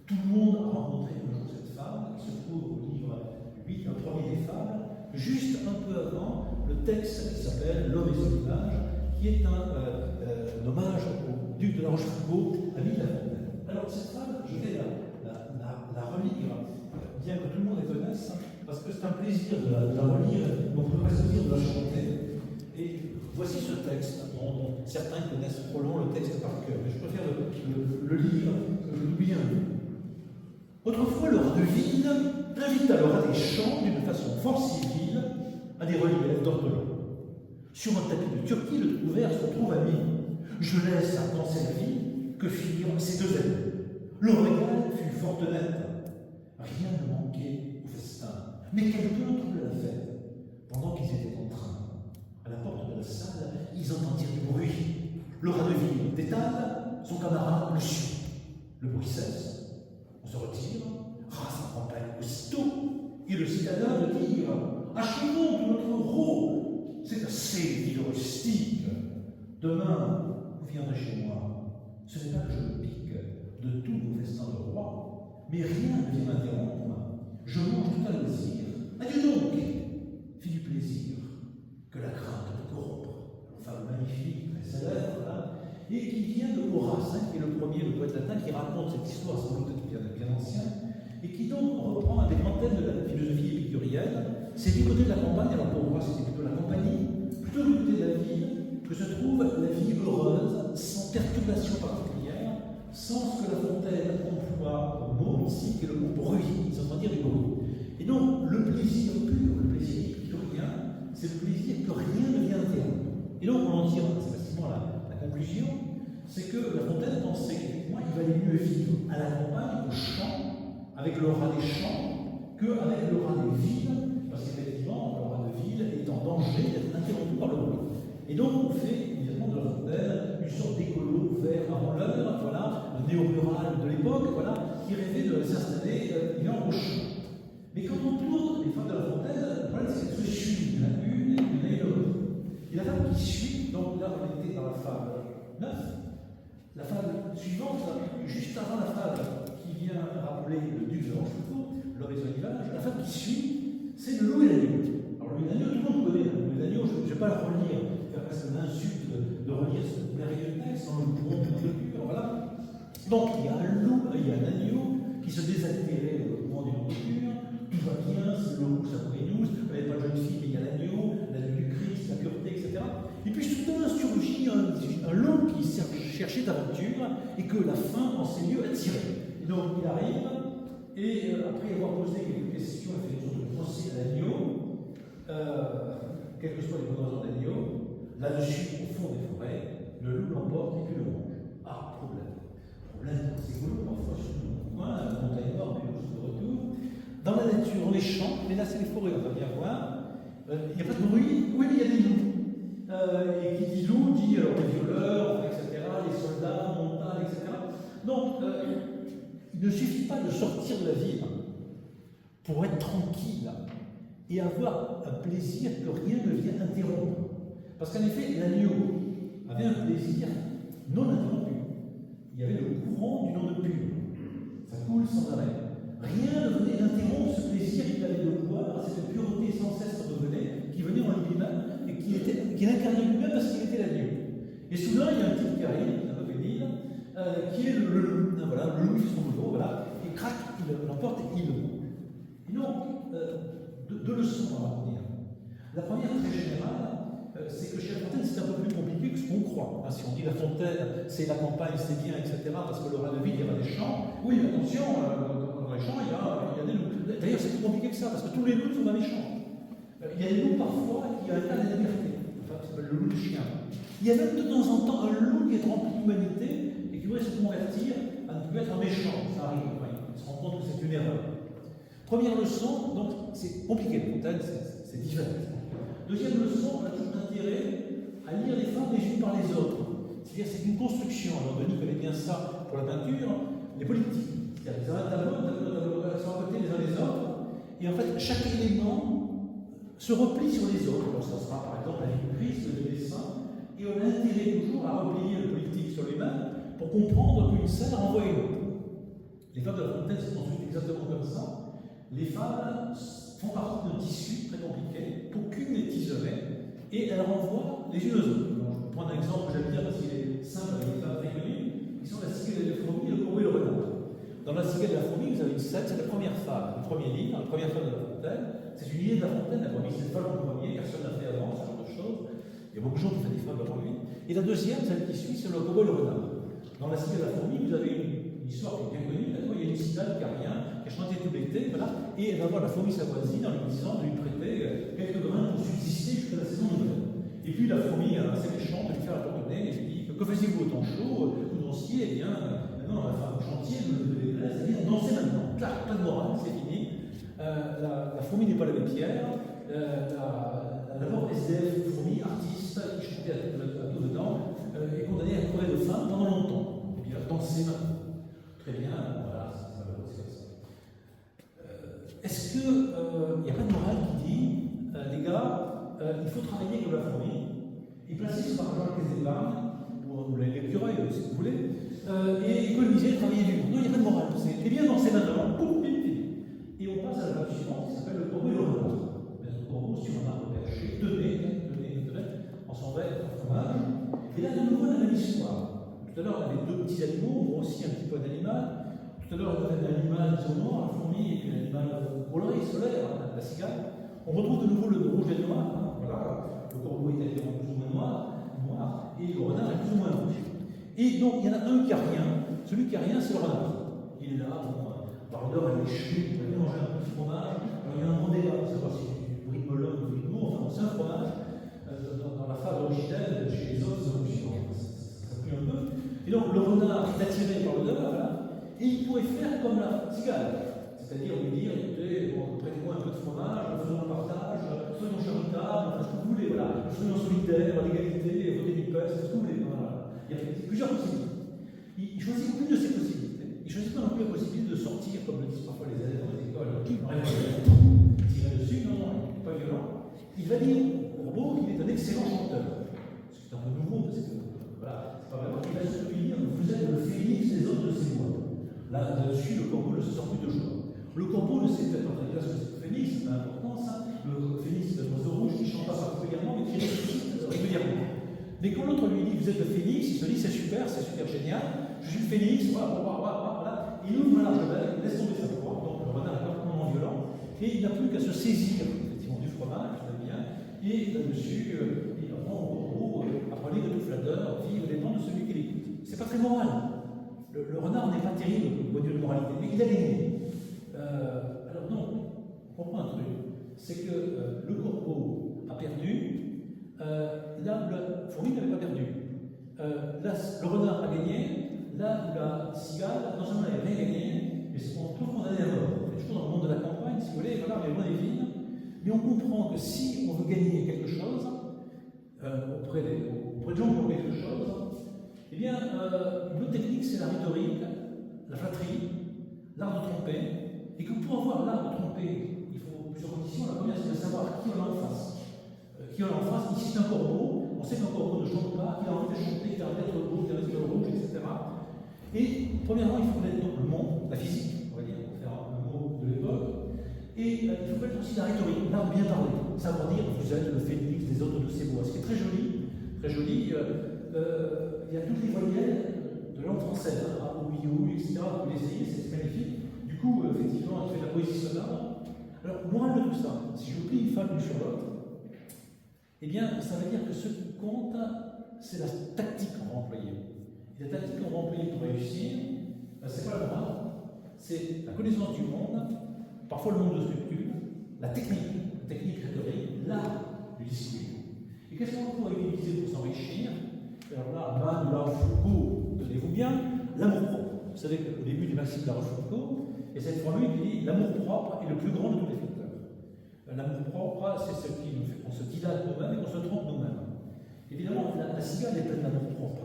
Tout le monde a rencontré un jour cette femme, qui se trouve au livre 8, le premier des fables, juste un peu avant le texte qui s'appelle L'homme et son image, qui est un hommage au duc de la Rochefoucauld, ami de La Fontaine. Alors, cette femme, je vais la relire, bien que tout le monde la connaisse, parce que c'est un plaisir de la relire, on peut presque dire de la chanter. Et voici ce texte, dont certains connaissent trop long le texte par cœur, mais je préfère le lire, que je l'oublie un peu. Autrefois, le roi de ville invita le roi des champs d'une façon fort civile à des reliefs d'ortolans. Sur un tapis de Turquie, le trouvère se trouve ami. Je laisse dans cette vie que firent ces deux amis. Le régal fut fort honnête. Rien ne manquait au festin. Mais quelqu'un troubla la fête. Pendant qu'ils étaient en train, à la porte de la salle, ils entendirent du bruit. Le rat de ville détale, son camarade le suit. Le bruit cesse. On se retire, race en campagne aussitôt, et le citadin de dire achevons de notre rôle. c'est assez, dit le rustique. Demain, vous viendrez chez moi. Ce n'est pas que je me pique de tous vos festins de roi, mais rien ne vient m'interrompre. Je mange tout à loisir. Adieu donc, fis du plaisir, que la crainte te corrompre. Une femme magnifique, très célèbre, là, et qui vient de Horace, qui est le premier, le poète latin, qui raconte cette histoire sans doute bien ancienne, et qui donc reprend un des grands thèmes de la philosophie épicurienne. C'est du côté de la campagne, alors pour Horace c'était plutôt la compagnie, plutôt du côté de la ville, que se trouve la vie heureuse, sans perturbation particulière, sans ce que La Fontaine emploie comme mot ici, qui est le mot bruit, ça veut dire du bruit. Et donc, le plaisir pur, le plaisir épicurien, c'est le plaisir que rien ne vient interrompre. Et donc, on en tire assez facilement la conclusion, c'est que La Fontaine pensait qu'effectivement, il valait mieux vivre à la campagne, au champ, avec le rat des champs, qu'avec le rat des villes, parce qu'effectivement, le rat de ville est en danger d'être interrompu par le bruit. Et donc, on fait évidemment de La Fontaine une sorte d'écolo vert avant l'heure, voilà, le néo-rural de l'époque, voilà, qui rêvait de s'installer au champ. Mais quand on tourne les femmes de La Fontaine, le problème c'est qu'elles se suivent, il y en a une et il y en a une autre. Et la femme qui suit, donc là on était dans la fable 9, la fable suivante, juste avant la fable qui vient rappeler le duc de Rochefoucauld, l'homme et son image, la femme qui suit, c'est le loup et l'agneau. Alors le loup et l'agneau, tout le monde connaît, le loup et l'agneau, je ne vais pas le relire, faire presque l'insulte de relire ce merveilleux texte, dans le courant de pur, voilà. Donc il y a un loup, il y a un agneau qui se désaltérait au moment d'une rupture. Tout va bien, c'est le rouge, ça pourrait nous, il n'y avait pas de jeune fille, mais il y a l'agneau du Christ, la pureté, etc. Et puis soudain surgit un loup qui cherchait d'aventure et que la faim en ces lieux attirait. Et donc il arrive, et après avoir posé quelques questions, il fait une sorte de procès à l'agneau, quelles que soient les bonnes raisons d'agneau, là-dessus, au fond des forêts, le loup l'emporte et puis le mange. Ah, problème. Problème, c'est rigolo, parfois sur le coin, la montagne noire, mais de retour. Dans la nature, dans les champs, mais là c'est les forêts, on va bien voir. Il n'y a pas de bruit, oui, mais il y a des loups. Et qui dit loup dit alors les violeurs, etc., les soldats, montagnes, etc. Donc, il ne suffit pas de sortir de la ville pour être tranquille et avoir un plaisir que rien ne vient interrompre. Parce qu'en effet, l'agneau avait un plaisir non interrompu. Il y avait le courant du nom de Pur. Ça coule sans arrêt. Rien ne venait d'interrompre ce plaisir qu'il avait de boire, cette pureté sans cesse revenait, qui venait en lui-même et qui l'incarnait lui-même parce qu'il était l'agneau. Et soudain, il y a un type qui arrive, un peu pénible, qui est le loup. Voilà, le loup fait son boulot, voilà, et crac, il l'emporte et il le mange. Et donc, deux leçons à retenir. La première, très générale, c'est que chez La Fontaine, c'est un peu plus compliqué que ce qu'on croit. Si on dit La Fontaine, c'est la campagne, c'est bien, etc., parce que le rat de ville, il y a des champs. Oui, mais attention, dans les champs, il y a des loups. D'ailleurs, c'est plus compliqué que ça, parce que tous les loups sont dans les champs. Il y a des loups parfois qui incarnent la liberté. Enfin, ça s'appelle le loup du chien. Il y a même de temps en temps un loup qui est rempli d'humanité et qui voudrait se convertir à ne plus être un méchant. Ça arrive, il se rend compte que c'est une erreur. Première leçon, donc c'est compliqué, La Fontaine, c'est différent. Deuxième leçon, on a toujours intérêt à lire les femmes les unes par les autres. C'est-à-dire c'est une construction. Alors Denis connaît bien ça pour la peinture, les politiques. C'est-à-dire les tableaux sont à côté les uns des autres, et en fait chaque élément se replie sur les autres. Alors ça sera par exemple la vie du Christ, le dessin, et on a intérêt toujours à replier le politique sur lui-même pour comprendre qu'une scène renvoie une autre. Les femmes de La Fontaine se construisent exactement comme ça. Les femmes font partie d'un tissu très compliqué, qu'aucune n'est isolée, et elles renvoient les unes aux autres. Je prends un exemple que j'aime bien parce qu'il est simple avec des femmes très connues, qui sont la cigale et la fourmi, le corbeau et le renard. Dans la cigale et la fourmi, vous avez une scène, c'est la première femme, le premier livre, la première femme de La Fontaine. C'est une idée de La Fontaine, elle a mis cette femme le premier, personne n'a fait avant, ce genre de choses. Il y a beaucoup de gens qui font des femmes avant lui. Et la deuxième, celle qui suit, c'est le corbeau et le renard. Dans la cigale et la fourmi, vous avez une histoire qui est bien connue. Il y a une cigale qui a rien, qui a chanté tout l'été, voilà, et elle va voir la fourmi sa voisine en lui disant de lui prêter quelques grains pour subsister jusqu'à la saison nouvelle. Et puis la fourmi, assez méchante, lui fait la tournée et lui dit que faisiez-vous au temps chaud, vous danciez, eh bien, maintenant, enfin, au chantier, vous devez c'est-à-dire dansez maintenant. Clac, pas de morale, c'est fini. La fourmi n'est pas la même pierre. D'abord, SDF, fourmi, artiste, qui chantait à tout dedans, est condamné à crever de faim pendant longtemps. Et bien, danser maintenant. Très bien, voilà, ça va aussi comme ça. Est-ce qu'il n'y a pas de morale qui dit, les gars, il faut travailler comme la fourmi, et placer son argent à la caisse d'épargne, ou l'écureuil, si vous voulez, et économiser, travailler dur. Non, il n'y a pas de morale. C'est bien dans ces mains-là, boum, bim, bim. Et on passe à la page suivante, qui s'appelle le corbeau et le renard. Le corbeau sur un arbre perché, tenez, on s'en va être en fromage. Et là, de nouveau, on a la même histoire. Tout à l'heure, on avait deux petits animaux, on voit aussi un petit peu d'animal. Tout à l'heure, on avait un animal sonore, la fourmi, et puis un animal coloré, solaire, la cigale. On retrouve de nouveau le rouge et le noir. Hein, voilà. Le corbeau est évidemment plus ou moins noir, et le renard est plus ou moins rouge. Et donc, il y en a un qui n'a rien. Celui qui n'a rien, c'est le renard. Il est là, par l'odeur, elle est chue, il a mélangé un peu de fromage. Alors, il y a un grand débat, pour savoir si c'est du brie de Bologne ou du brie de Meaux. Enfin, c'est un fromage. Dans la fable originelle, chez les autres, ça pue un peu. Et donc, le renard est attiré par l'odeur, voilà, et il pourrait faire comme la cigale. C'est-à-dire lui dire, écoutez, bon, prêtez-moi un peu de fromage, faisons le partage, soyons charitables, ce que vous voulez, voilà, soyons solidaires, l'égalité, votez du peuple, ce que vous voulez. Voilà. Il y a plusieurs possibilités. Il choisit aucune de ces possibilités. Il choisit pas non plus la possibilité de sortir, comme le disent parfois les élèves dans les écoles, tirer dessus, non, il n'est pas violent. Il va dire au corbeau qu'il est un excellent chanteur. C'est un peu nouveau, parce que, voilà, c'est pas vraiment. Il va se lui dire, vous êtes le phénix des autres de ces bois. Là-dessus, le corbeau ne se sort plus de joie. Le corbeau ne sait peut-être pas très bien ce que c'est le phénix, c'est pas important ça. Le phénix, c'est un oiseau rouge qui ne chante pas particulièrement, mais qui ressuscite régulièrement. Mais quand l'autre lui dit, vous êtes le phénix, il se dit, c'est super génial, je suis le phénix, voilà. Il ouvre un large bec, il laisse tomber sa proie, donc le renard est parfaitement violent, et il n'a plus qu'à se saisir, effectivement, du fromage, très bien, et là-dessus, il apprend au corbeau, apprenez de tout flatteur, vivre dépend de celui qui l'écoute. C'est pas très moral. Le renard n'est pas terrible au point de vue de moralité, mais il a gagné. Alors non, on comprend un truc, c'est que le corbeau a perdu, là où la fourmi n'avait pas perdu. Là, le renard a gagné, là où la cigale, non seulement elle n'avait rien gagné, mais c'est toujours condamné à mort. On est toujours dans le monde de la campagne, si vous voulez, voilà, on est loin des villes, mais on comprend que si on veut gagner quelque chose, auprès de gens qui ont quelque chose, eh bien, une technique, c'est la rhétorique, la flatterie, l'art de tromper, et que pour avoir l'art de tromper, il faut plusieurs conditions. La première, c'est de savoir qui on a en face. Qui on a en face, ici c'est un corbeau, on sait qu'un corbeau ne chante pas, qu'il a envie de chanter, qu'il a envie d'être beau, qu'il a envie d'être rouge, etc. Et premièrement, il faut connaître donc le monde, la physique, on va dire, pour faire un mot de l'époque, et il faut connaître aussi la rhétorique, l'art de bien parler, savoir dire vous êtes le phénix des autres de ces bois, ce qui est très joli, très joli. Il y a toutes les voyelles de langue française, hein, oui, etc. Vous pouvez essayer, c'est magnifique. Du coup, effectivement, il fait de la poésie sonore. Alors, morale de tout ça, si je plie une fable sur l'autre, eh bien, ça veut dire que ce qui compte, c'est la tactique qu'on va employer. Et la tactique qu'on va employer pour réussir, c'est pas la morale, c'est la connaissance du monde, parfois le monde de structure, la technique rhétorique, l'art du discours. Et qu'est-ce qu'on pourrait utiliser pour s'enrichir? Alors là, Man, La Rochefoucauld, tenez-vous bien, l'amour-propre. Vous savez qu'au début du Maxime de La Rochefoucauld, et cette formule qui dit l'amour-propre est le plus grand de tous les facteurs. L'amour-propre, c'est ce qui nous fait qu'on se dilate nous-mêmes et qu'on se trompe nous-mêmes. Évidemment, la cigale est pleine d'amour-propre.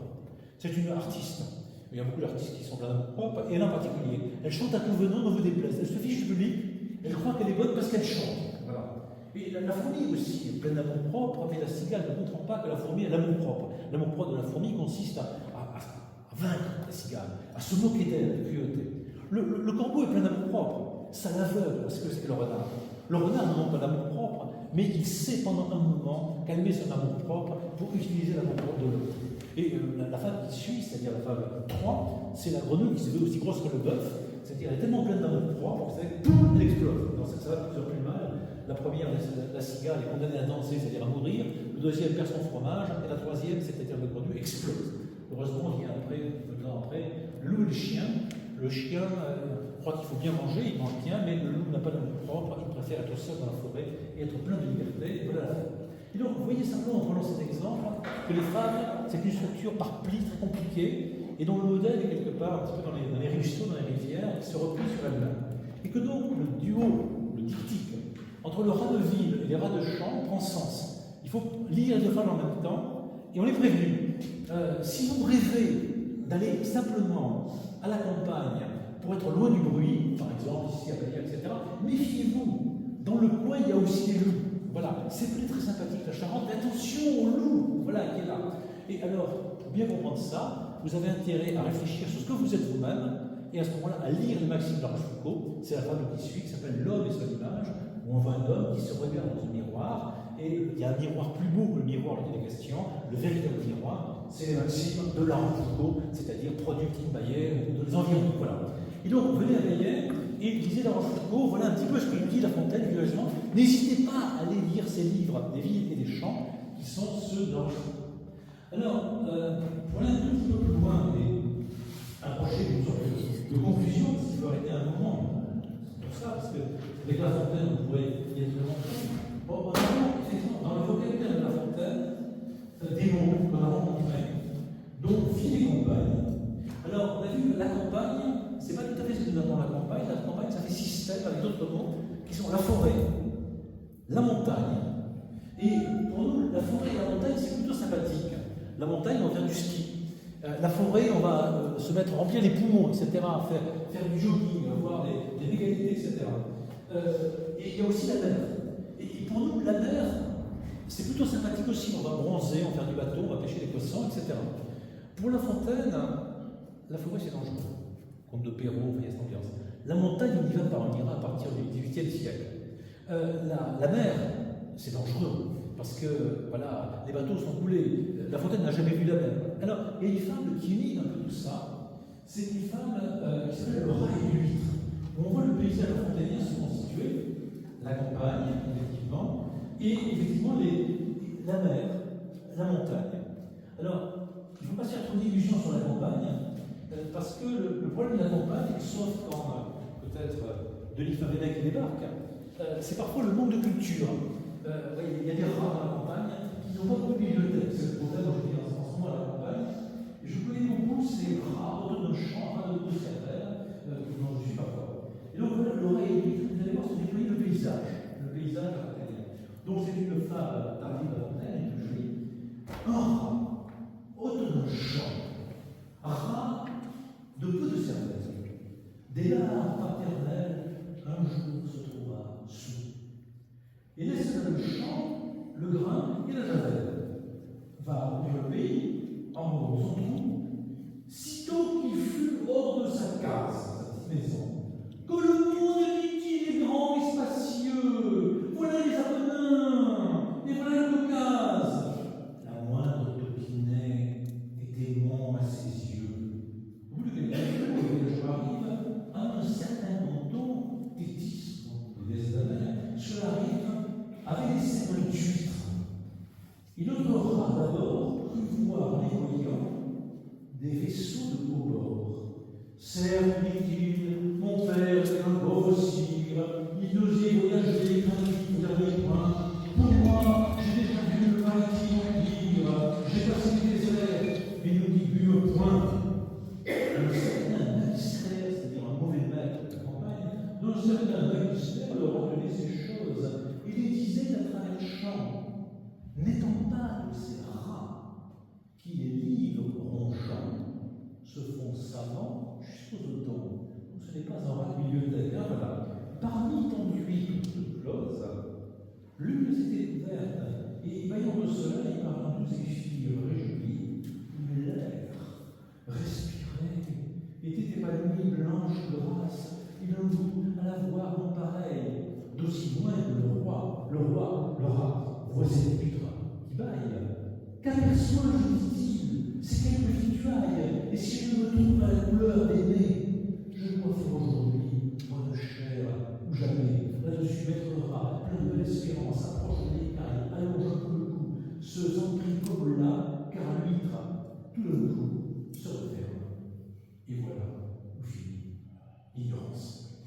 C'est une artiste. Il y a beaucoup d'artistes qui sont pleins d'amour-propre, et elle en particulier. Elle chante à tout venant, ne vous déplaise. Elle se fiche du public, elle croit qu'elle est bonne parce qu'elle chante. Voilà. Et la fourmi aussi est pleine d'amour-propre, mais la cigale ne comprend pas que la fourmi a l'amour-propre. L'amour-propre de la fourmi consiste à vaincre la cigale, à se moquer d'elle, de cruauté. Le corbeau est plein d'amour-propre. Ça l'aveugle parce que c'est le renard. Le renard n'a pas d'amour-propre, mais il sait pendant un moment calmer son amour-propre pour utiliser l'amour-propre de l'autre. Et la fable qui suit, c'est-à-dire la fable 3, c'est la grenouille qui se veut aussi grosse que le bœuf. C'est-à-dire elle est tellement pleine d'amour-propre, vous savez, boum, elle explose. Dans cette fable plusieurs plus mal. La première, la cigale, est condamnée à danser, c'est-à-dire à mourir. Le deuxième perd son fromage. Et la troisième, c'est-à-dire le grenouille, explose. Heureusement, il y a après, peu de temps après, le loup et le chien. Le chien croit qu'il faut bien manger, il mange bien, mais le loup n'a pas d'amour-propre, il préfère être seul dans la forêt et être plein de liberté. Voilà la fable. Et donc, vous voyez simplement en prenant cet exemple que les fables, c'est une structure par plis très compliquée et dont le modèle est quelque part un petit peu dans les ruisseaux, dans les rivières, qui se replie sur elle-même. Et que donc le duo, le diptyque, entre le rat de ville et les rats de champ prend sens. Il faut lire les deux fables en même temps et on est prévenu. Si vous rêvez d'aller simplement à la campagne pour être loin du bruit, par exemple ici à Paris, etc., méfiez-vous. Dans le coin, il y a aussi des loups. Voilà, c'est peut-être très sympathique la Charente, mais attention au loup, voilà, qui est là. Et alors, pour bien comprendre ça, vous avez intérêt à réfléchir sur ce que vous êtes vous-même, et à ce moment-là, à lire les maximes de La Rochefoucauld. C'est la fable qui suit, qui s'appelle L'homme et son image, où on voit un homme qui se regarde dans un miroir, et il y a un miroir plus beau que le miroir dont il est question, le véritable miroir, c'est les maximes de La Rochefoucauld, c'est-à-dire productive Bayer ou de les environs. Voilà. Et donc, venez à Bayer, et lisez La Rochefoucauld, voilà un petit peu ce que nous dit La Fontaine, curieusement. N'hésitez pas à aller lire ces livres des villes et des champs, qui sont ceux de La Rochefoucauld. Alors, pour aller un petit peu plus loin et approcher d'une sorte de conclusion, parce qu'il faut arrêter un moment pour ça, parce qu'avec La Fontaine, on pourrait y être longtemps. Bon, effectivement, dans le vocabulaire de La Fontaine, des mots qu'on a rencontrés, dont vie et campagne. Alors, on a vu la campagne, c'est pas tout à fait ce que nous appelons la campagne ça fait système avec d'autres mots qui sont la forêt, la montagne. Et pour nous, la forêt et la montagne, c'est plutôt sympathique. La montagne, on vient du ski. La forêt, on va se mettre, remplir les poumons, etc., faire du jogging, avoir des égalités, etc. Et il y a aussi la mer. Et pour nous, la mer, c'est plutôt sympathique aussi. On va bronzer, on va faire du bateau, on va pêcher des poissons, etc. Pour La Fontaine, la forêt, c'est dangereux. Conte de Perrault, il y a cette ambiance. La montagne, on y va par on ira à partir du XVIIIe siècle. La mer, c'est dangereux. Parce que, voilà, les bateaux sont coulés. La Fontaine n'a jamais vu la mer. Alors, il y a une fable qui unit un peu tout ça. C'est une fable qui s'appelle Le rat et l'huître. On voit le paysage fontainien se constituer, la campagne, effectivement, et effectivement la mer, la montagne. Alors, il ne faut pas se faire trop d'illusions sur la campagne, parce que le problème de la campagne, sauf quand peut-être Denis Favennec qui débarque, c'est parfois le manque de culture. Il y a des rats dans la campagne qui n'ont pas beaucoup de bibliothèque. C'est le problème aujourd'hui en ce moment à la campagne. Et je connais beaucoup ces rats autour d'un champ, rats de cervelle, dont je suis parfois. Et donc voilà, l'oreille et l'huître, vous allez voir, c'est déployer le paysage. Le paysage académique. Donc c'est une fable tardive de La Fontaine, et que je lis. Un rat, autour d'un champ, rat de peu de cervelle. Des larmes paternelles, un jour se trouva sous. Et laisse dans le champ le grain et la javel. Va remplir le pays, en mourant son trou, sitôt qu'il fut hors de sa case, sa petite maison. Que le monde est et grand et spacieux, voilà les Apennins, et voilà le Caucase. La moindre taupinet était mont à ses yeux. Au bout de quelques jours, le voyageur arrive à un certain canton, Tétis, des Estamers, sur la rive, avec des cercles d'huîtres. Il notera d'abord crut voir les voyants des vaisseaux de beau bord. Certes, dit-il, mon père est un beau sire, il n'osait voyager qu'un vite dernier point. Pour moi, j'ai déjà vu le maritime empire, j'ai passé des airs, mais ne divulgue point. Un certain magistère, c'est-à-dire un mauvais maître de la campagne, d'un certain magistère leur ordonnait ces choses. Il les disait à travers le champ, n'étant pas de ces rats qui les livres rongeants se font savants jusqu'aux dents. Ce n'est pas un rat de bibliothèque, hein, voilà. Parmi tant d'huîtres de close, l'une s'était ouverte, et baillant au soleil par un doux effluve réjoui, une lèvre respirait, était épanouie, blanche, grasse, et d'un goût à la voir non pareil, d'aussi loin que le rat, voit cette huître qui baille. Qu'aperçois-je, dit-il, c'est quelque victuaille, et si je me trouve à la couleur d'aimer, je dois faire aujourd'hui bonne chair, ou jamais, là-dessus mettre le rat, plein de l'espérance, approche de l'écaille, allonge un peu le cou, se s'emplit comme là, car l'huître, tout d'un coup, se referme. Et voilà, où finit l'ignorance.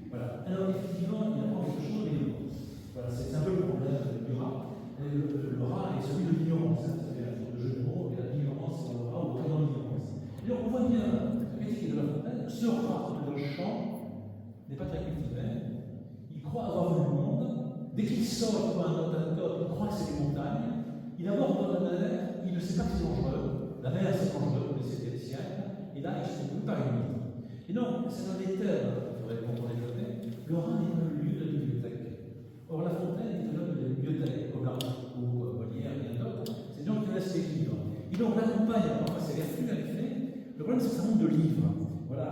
Voilà. Alors, effectivement, il y a encore quelque chose d'ignorance. Voilà, c'est un peu le problème du rat. Le rat est celui de l'ignorance. Vous savez, le jeu de mots, il y a l'ignorance, il y a le rat, ou dans l'ignorance. Et donc, on voit bien, la critique de La Fontaine, ce rat dans le champ n'est pas très cultivé. Il croit avoir vu le monde. Dès qu'il sort, il voit un autre, il croit que c'est des montagnes. Il aborde la mer, il ne sait pas que c'est dangereux. La mer, c'est dangereux, mais c'est des siècles. Et là, il se trouve par une huître. Et donc, c'est dans les termes, il faudrait qu'on les connaît, le rat n'est pas le lieu de la bibliothèque. Or, La Fontaine est un homme de la bibliothèque.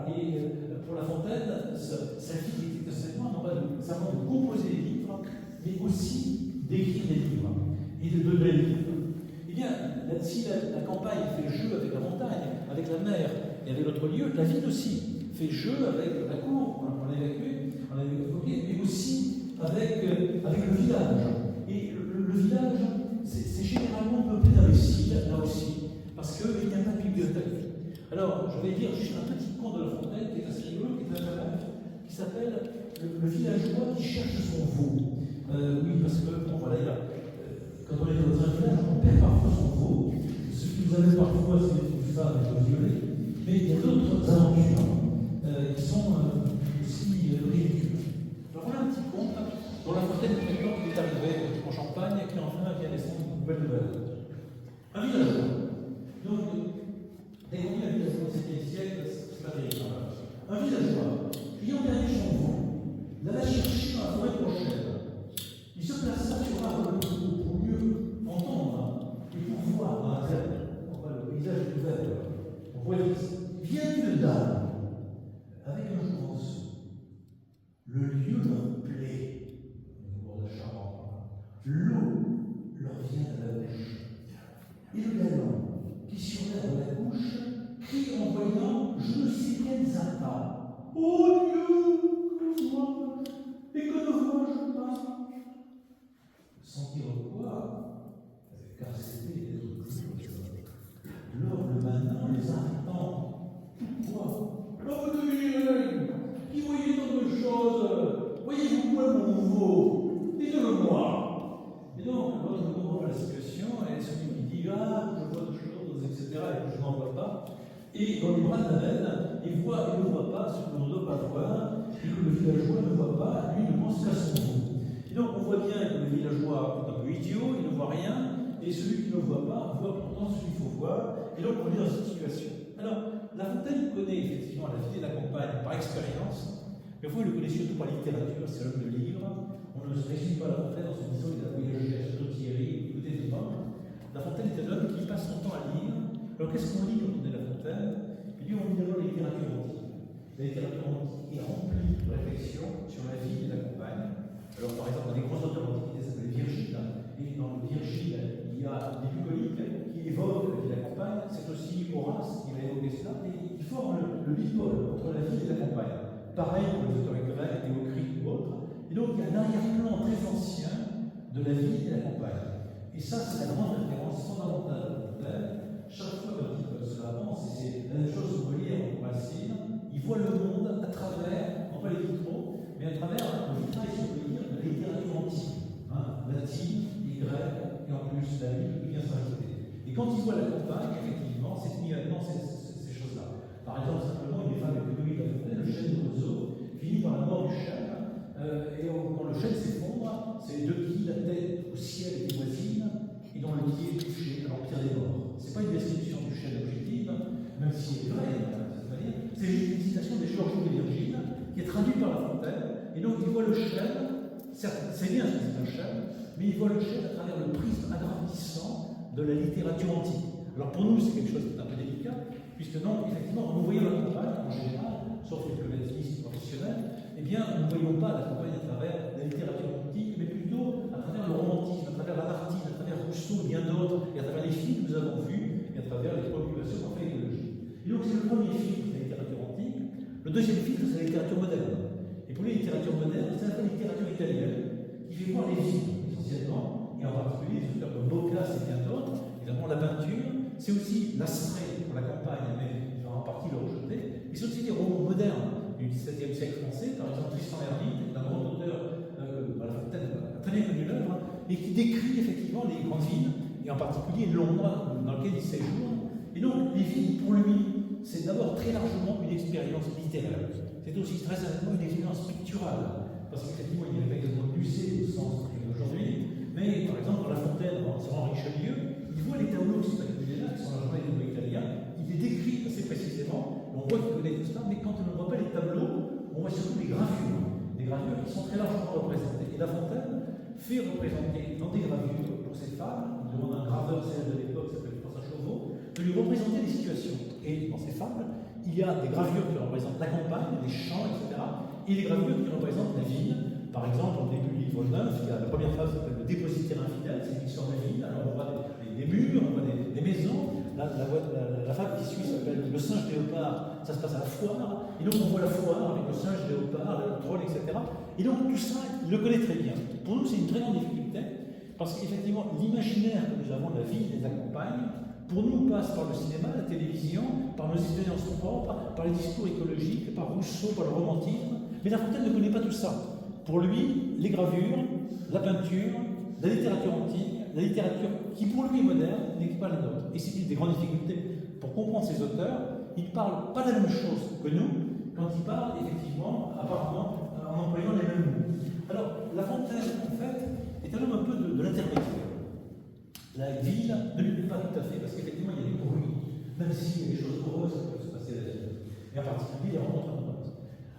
Voilà. Et pour La Fontaine, sa vie était essentiellement non pas seulement de composer des livres, mais aussi d'écrire des livres et de donner des livres. Eh bien, si la campagne fait jeu avec la montagne, avec la mer et avec d'autres lieux, la ville aussi fait jeu avec la cour, on l'a évoqué, mais aussi avec le village. Et le village, c'est généralement peuplé d'imbéciles, là aussi, parce qu'il n'y a pas de bibliothèque. Alors, je vais dire juste un petit conte de La Fontaine qui est assez rigolo, qui est très bref, qui s'appelle le villageois qui cherche son veau. Oui, parce que, bon, voilà, quand on est dans un village, on perd parfois son veau. Ce qui nous amène parfois, c'est une femme violée. Mais il y a d'autres aventures qui sont aussi ridicules. Alors voilà un petit conte dont La Fontaine, quand il est arrivé en Champagne, qui enfin vient descendre une nouvelle nouvelle. Un villageois. Donc, dès qu'on dit un villageois au XVIIe siècle, c'est pas terrible. Un villageois, ayant perdu son veau, l'alla chercher dans la forêt prochaine. Il se plaça sur l'arbre pour mieux entendre et pour voir dans la terre, le paysage est ouvert. On voit vient une dame avec un jouvenceau. Le lieu leur plaît, au bord de la Charente. L'eau leur vient à la bouche. Et le galant, qui surveille la bouche, crie en voyant je ne sais quels appâts. Oh Dieu, que vois et que ne vois-je pas? Sans dire quoi, car c'était des trucs. Lors le matin, les attend. Pourquoi? Oh Dieu, qui voyez tant de choses? Voyez-vous quoi mon nouveau? Dites-le-moi. Et donc, l'autre comprend la situation, et celui qui dit ah, je vois des choses, etc., et que je n'en vois pas. Et dans les bras de la reine, il ne voit pas ce que l'on ne doit pas voir, et que le villageois ne voit pas, lui ne pense qu'à son veau. Et donc on voit bien que le villageois est un peu idiot, il ne voit rien, et celui qui ne voit pas voit pourtant ce qu'il faut voir, et donc on est dans cette situation. Alors, La Fontaine connaît effectivement la vie de la campagne par expérience, mais vous, il le connaît surtout par littérature, c'est l'homme de livre. On ne se résume pas La Fontaine en se disant qu'il a voyagé à Château-Thierry, écouté des pommes. La Fontaine est un homme qui passe son temps à lire. Alors qu'est-ce qu'on lit quand on est La Fontaine? Il dit on lit d'abord la littérature antique. La littérature antique est remplie de réflexions sur la vie de la campagne. Alors, par exemple, des grands auteurs d'antiquité s'appellent Virgile, et dans Virgile, il y a des bucoliques qui évoquent la vie de la campagne. C'est aussi Horace qui va évoquer cela, et qui forment le bipôle entre la vie et la campagne. Pareil pour les auteurs grecs, Théocrite ou autres. Et donc, il y a un arrière-plan très ancien de la vie et de la campagne. Et ça, c'est la grande référence fondamentale de La Fontaine. Chaque fois qu'un type se l'avance, et c'est la même chose qu'on peut lire en Racine, il voit le monde à travers, non pas les vitraux, mais à travers le vitrail, si on peut dire, de la littérature antique, latine et grecque, et en plus la Bible qui vient s'ajouter. Et quand il voit la campagne, effectivement, c'est immédiatement ces choses-là. Par exemple, simplement, une des femmes les plus connues de La Fontaine, le chêne de Rousseau, finit par la mort du chêne, et quand le chêne s'effondre, c'est de qui la tête au ciel était voisine, et dont le pied est touché à l'empire des morts. Ce n'est pas une description du chêne objective, même si elle est vraie, c'est juste une citation des Georges de Virgile, qui est traduite par La Fontaine, et donc il voit le chêne, certes, c'est bien que c'est un chêne, mais il voit le chêne à travers le prisme agrandissant de la littérature antique. Alors pour nous, c'est quelque chose d'un peu délicat, puisque non, effectivement, nous voyons la campagne, en général, sauf quelques méthodistes professionnels, eh bien, nous ne voyons pas la campagne à travers la littérature antique, mais plutôt à travers le romantisme, à travers Lamartine, à travers Rousseau, bien d'autres, et à travers les films que nous avons vus, et à travers les préoccupations en fait idéologique. Et donc, c'est le premier filtre de la littérature antique. Le deuxième filtre, c'est la littérature moderne. Et pour les littératures modernes, c'est la littérature italienne, qui fait voir les villes, essentiellement, et en particulier des auteurs comme Boccace et bien d'autres, évidemment la peinture, c'est aussi l'astrait pour la campagne, mais il va en partie le rejeter, et c'est aussi des romans modernes du XVIIe siècle français, par exemple Tristan l'Hermite, un grand auteur, La Fontaine a très bien connu l'œuvre, et qui décrit effectivement les grandes villes, et en particulier Londres, dans lequel il séjourne. Et donc, les villes, pour lui, c'est d'abord très largement une expérience littéraire. C'est aussi très certainement une expérience picturale, parce qu'effectivement, il n'y avait pas exactement de musée au sens d'aujourd'hui, mais par exemple, dans La Fontaine, en observant Richelieu, il voit les tableaux qui sont accumulés là, qui sont largement des tableaux italiens, il les décrit assez précisément, on voit qu'il connaît tout ça, mais quand on ne voit pas les tableaux, on voit surtout les gravures qui sont très largement représentées. Et La Fontaine fait représenter dans des gravures pour ces femmes, il demande un graveur célèbre de l'époque, qui s'appelle François Chauveau, de lui représenter des situations. Et dans ces fables, il y a des gravures qui représentent la campagne, les champs, etc. Et des gravures qui représentent la ville. Par exemple, au début du livre 9, il y a la première phase qui s'appelle le dépositaire infidèle, c'est l'histoire de la ville. Alors on voit des murs, on voit des maisons. La fable qui suit s'appelle le singe léopard, ça se passe à la foire. Et donc on voit la foire avec le singe léopard, le troll, etc. Et donc tout ça, il le connaît très bien. Pour nous, c'est une très grande difficulté, parce qu'effectivement, l'imaginaire que nous avons de la ville et de la campagne, pour nous, passe par le cinéma, la télévision, par nos expériences propres, par les discours écologiques, par Rousseau, par le romantisme. Mais La Fontaine ne connaît pas tout ça. Pour lui, les gravures, la peinture, la littérature antique, la littérature qui pour lui est moderne, n'est pas la nôtre. Et c'est une des grandes difficultés. Pour comprendre ces auteurs, ils ne parlent pas de la même chose que nous, quand ils parlent effectivement, apparemment, en employant les mêmes mots. Alors, La Fontaine, en fait, est un homme un peu de l'intermédiaire. La ville ne lui plaît pas tout à fait, parce qu'effectivement, il y a des bruits, même s'il y a des choses heureuses qui peuvent se passer à la ville. Et en particulier, les rencontres amoureuses.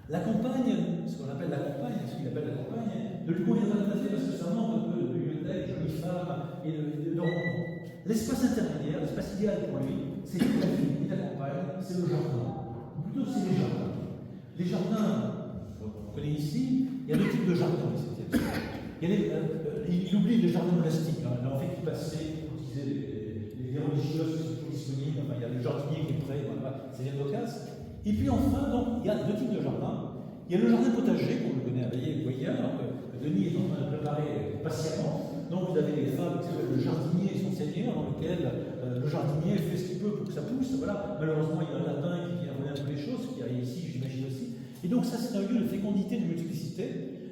La campagne, ce qu'on appelle la campagne, ce qu'il appelle la campagne, ne lui convient pas tout à fait parce que ça manque un peu de bibliothèque, de jolies femmes et de romans. L'espace intermédiaire, l'espace idéal pour lui, c'est la ville et la campagne, c'est le jardin. Ou plutôt, c'est les jardins. Les jardins, on connaît ici, il y a deux types de jardins ici. Il oublie les jardins monastiques. Hein. Là, on fait qu'il passait, on disait les religieuses qui sont toujours disponibles. Enfin, il y a le jardinier qui est prêt, voilà, c'est bien d'occasion. Et puis enfin, donc, il y a deux types de jardins. Il y a le jardin potager, qu'on le connaît à Veillé ou ailleurs, que Denis est en train de préparer patiemment. Donc vous avez les femmes qui s'appellent le jardinier et son seigneur, dans lequel le jardinier fait ce qu'il peut pour que ça pousse. Voilà. Malheureusement, il y a un lapin qui vient voler un peu les choses, ce qui arrive ici, j'imagine aussi. Et donc ça, c'est un lieu de fécondité, de multiplicité,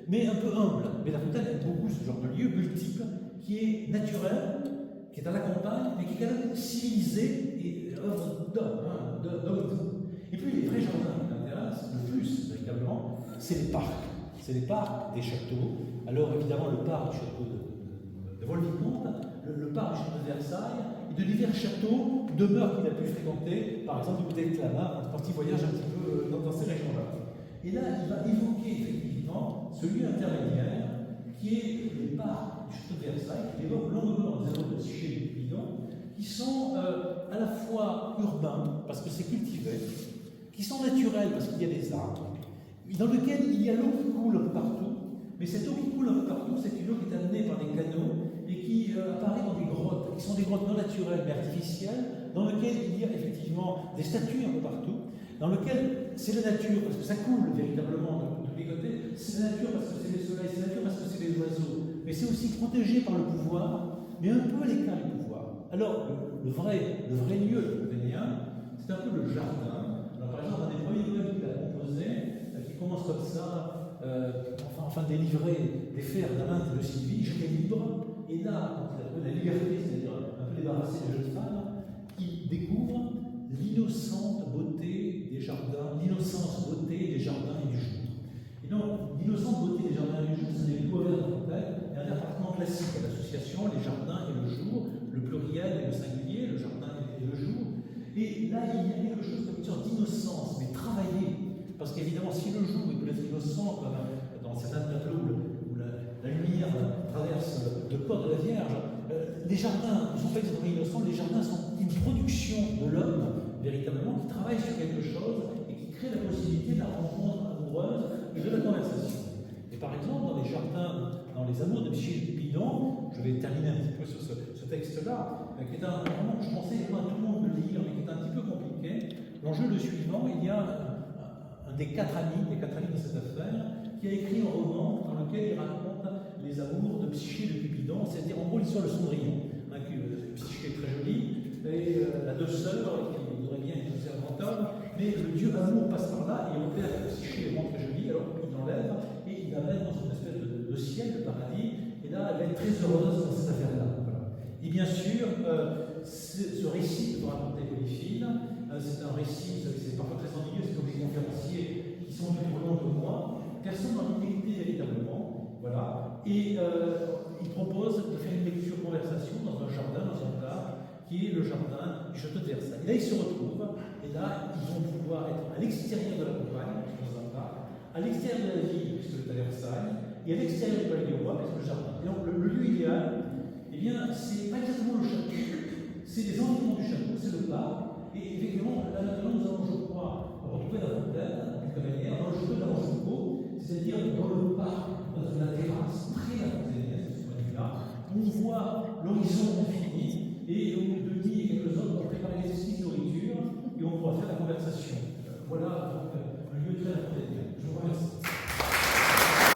mais un peu humble. Mais La Fontaine aime beaucoup ce genre de lieu multiple, qui est naturel, qui est à la campagne, mais qui est quand même civilisé et œuvre d'homme. Et puis les vrais jardins qui m'intéressent le plus, véritablement, c'est les parcs. C'est les parcs des châteaux. Alors évidemment, le parc du château de Vaux-le-Vicomte, le parc du château de Versailles, et de divers châteaux, demeures qu'il a pu fréquenter, par exemple du côté de Clamart, quand il voyage un petit peu dans ces régions-là. Et là, il va évoquer effectivement ce lieu intermédiaire qui est les parcs du château de Versailles, qui évoquent longuement les œuvres de Psyché et de Cupidon, qui sont à la fois urbains, parce que c'est cultivé, qui sont naturels parce qu'il y a des arbres, dans lequel il y a l'eau qui coule un peu partout, mais cette eau qui coule un peu partout, c'est une eau qui est amenée par des canaux et qui apparaît dans des grottes, qui sont des grottes non naturelles mais artificielles, dans lesquelles il y a effectivement des statues un peu partout, dans lesquelles c'est la nature, parce que ça coule véritablement de tous les côtés, c'est la nature parce que c'est les soleils, c'est la nature parce que c'est les oiseaux, mais c'est aussi protégé par le pouvoir, mais un peu à l'écart du pouvoir. Alors, le vrai lieu, le vénéen, c'est un peu le jardin. Alors, par exemple, un des premiers poèmes qu'il a composé, qui commence comme ça, enfin délivrer des fers d'Alain de Sylvie, j'étais libre, et là, quand il a trouvé la liberté, c'est-à-dire un peu débarrassé des jeunes femmes, il découvre l'innocente beauté des jardins, l'innocence beauté des jardins et du jour. Et donc, l'innocente beauté des jardins et du jour, c'est les poèmes de La Fontaine, et un appartement classique à l'association, les jardins et le jour, le pluriel et le singulier, le jardin et le jour. Et là, il y a quelque chose comme une sorte d'innocence, mais travaillée. Parce qu'évidemment, si le jour il peut être innocent, comme dans certains tableaux où la lumière traverse le corps de la Vierge, les jardins ne sont pas exactement innocents, les jardins sont une production de l'homme, véritablement, qui travaille sur quelque chose et qui crée la possibilité de la rencontre amoureuse et de la conversation. Et par exemple, dans les jardins, dans les amours de Psyché et de Cupidon, je vais terminer un petit peu sur ce texte-là, qui est un roman que je conseille vraiment à tout le monde de lire, mais qui est un petit peu compliqué. L'enjeu est le suivant, il y a un des quatre amis de cette affaire, qui a écrit un roman dans lequel il raconte les amours de Psyché et de Cupidon, c'est-à-dire en gros l'histoire de Cendrillon. Psyché est très jolie, et la deux sœurs, qui voudrait bien épouser un grand homme, mais le dieu amour passe par là, et on perd que Psyché est vraiment très jolie, alors il l'enlève, et il la met dans une espèce de ciel, de paradis, et là elle va être très heureuse dans cette affaire-là. Voilà. Et bien sûr, ce récit que vous racontez, Polyphile, c'est un récit, c'est parfois très ennuyeux, c'est comme les conférenciers qui sont plus longs que moi, personne n'en l'intégrité véritablement, voilà, et il propose de faire une lecture conversation dans un jardin, dans un parc, qui est le jardin du château de Versailles. Et là, ils se retrouvent, et là, ils vont pouvoir être à l'extérieur de la campagne, dans un parc, à l'extérieur de la ville, puisque c'est à Versailles, et à l'extérieur du palais du roi, puisque le jardin. Et donc, le lieu idéal, eh bien, c'est pas exactement le château, c'est les environs du château, c'est le parc. Et effectivement, là maintenant, nous allons, je crois, retrouver la fontaine.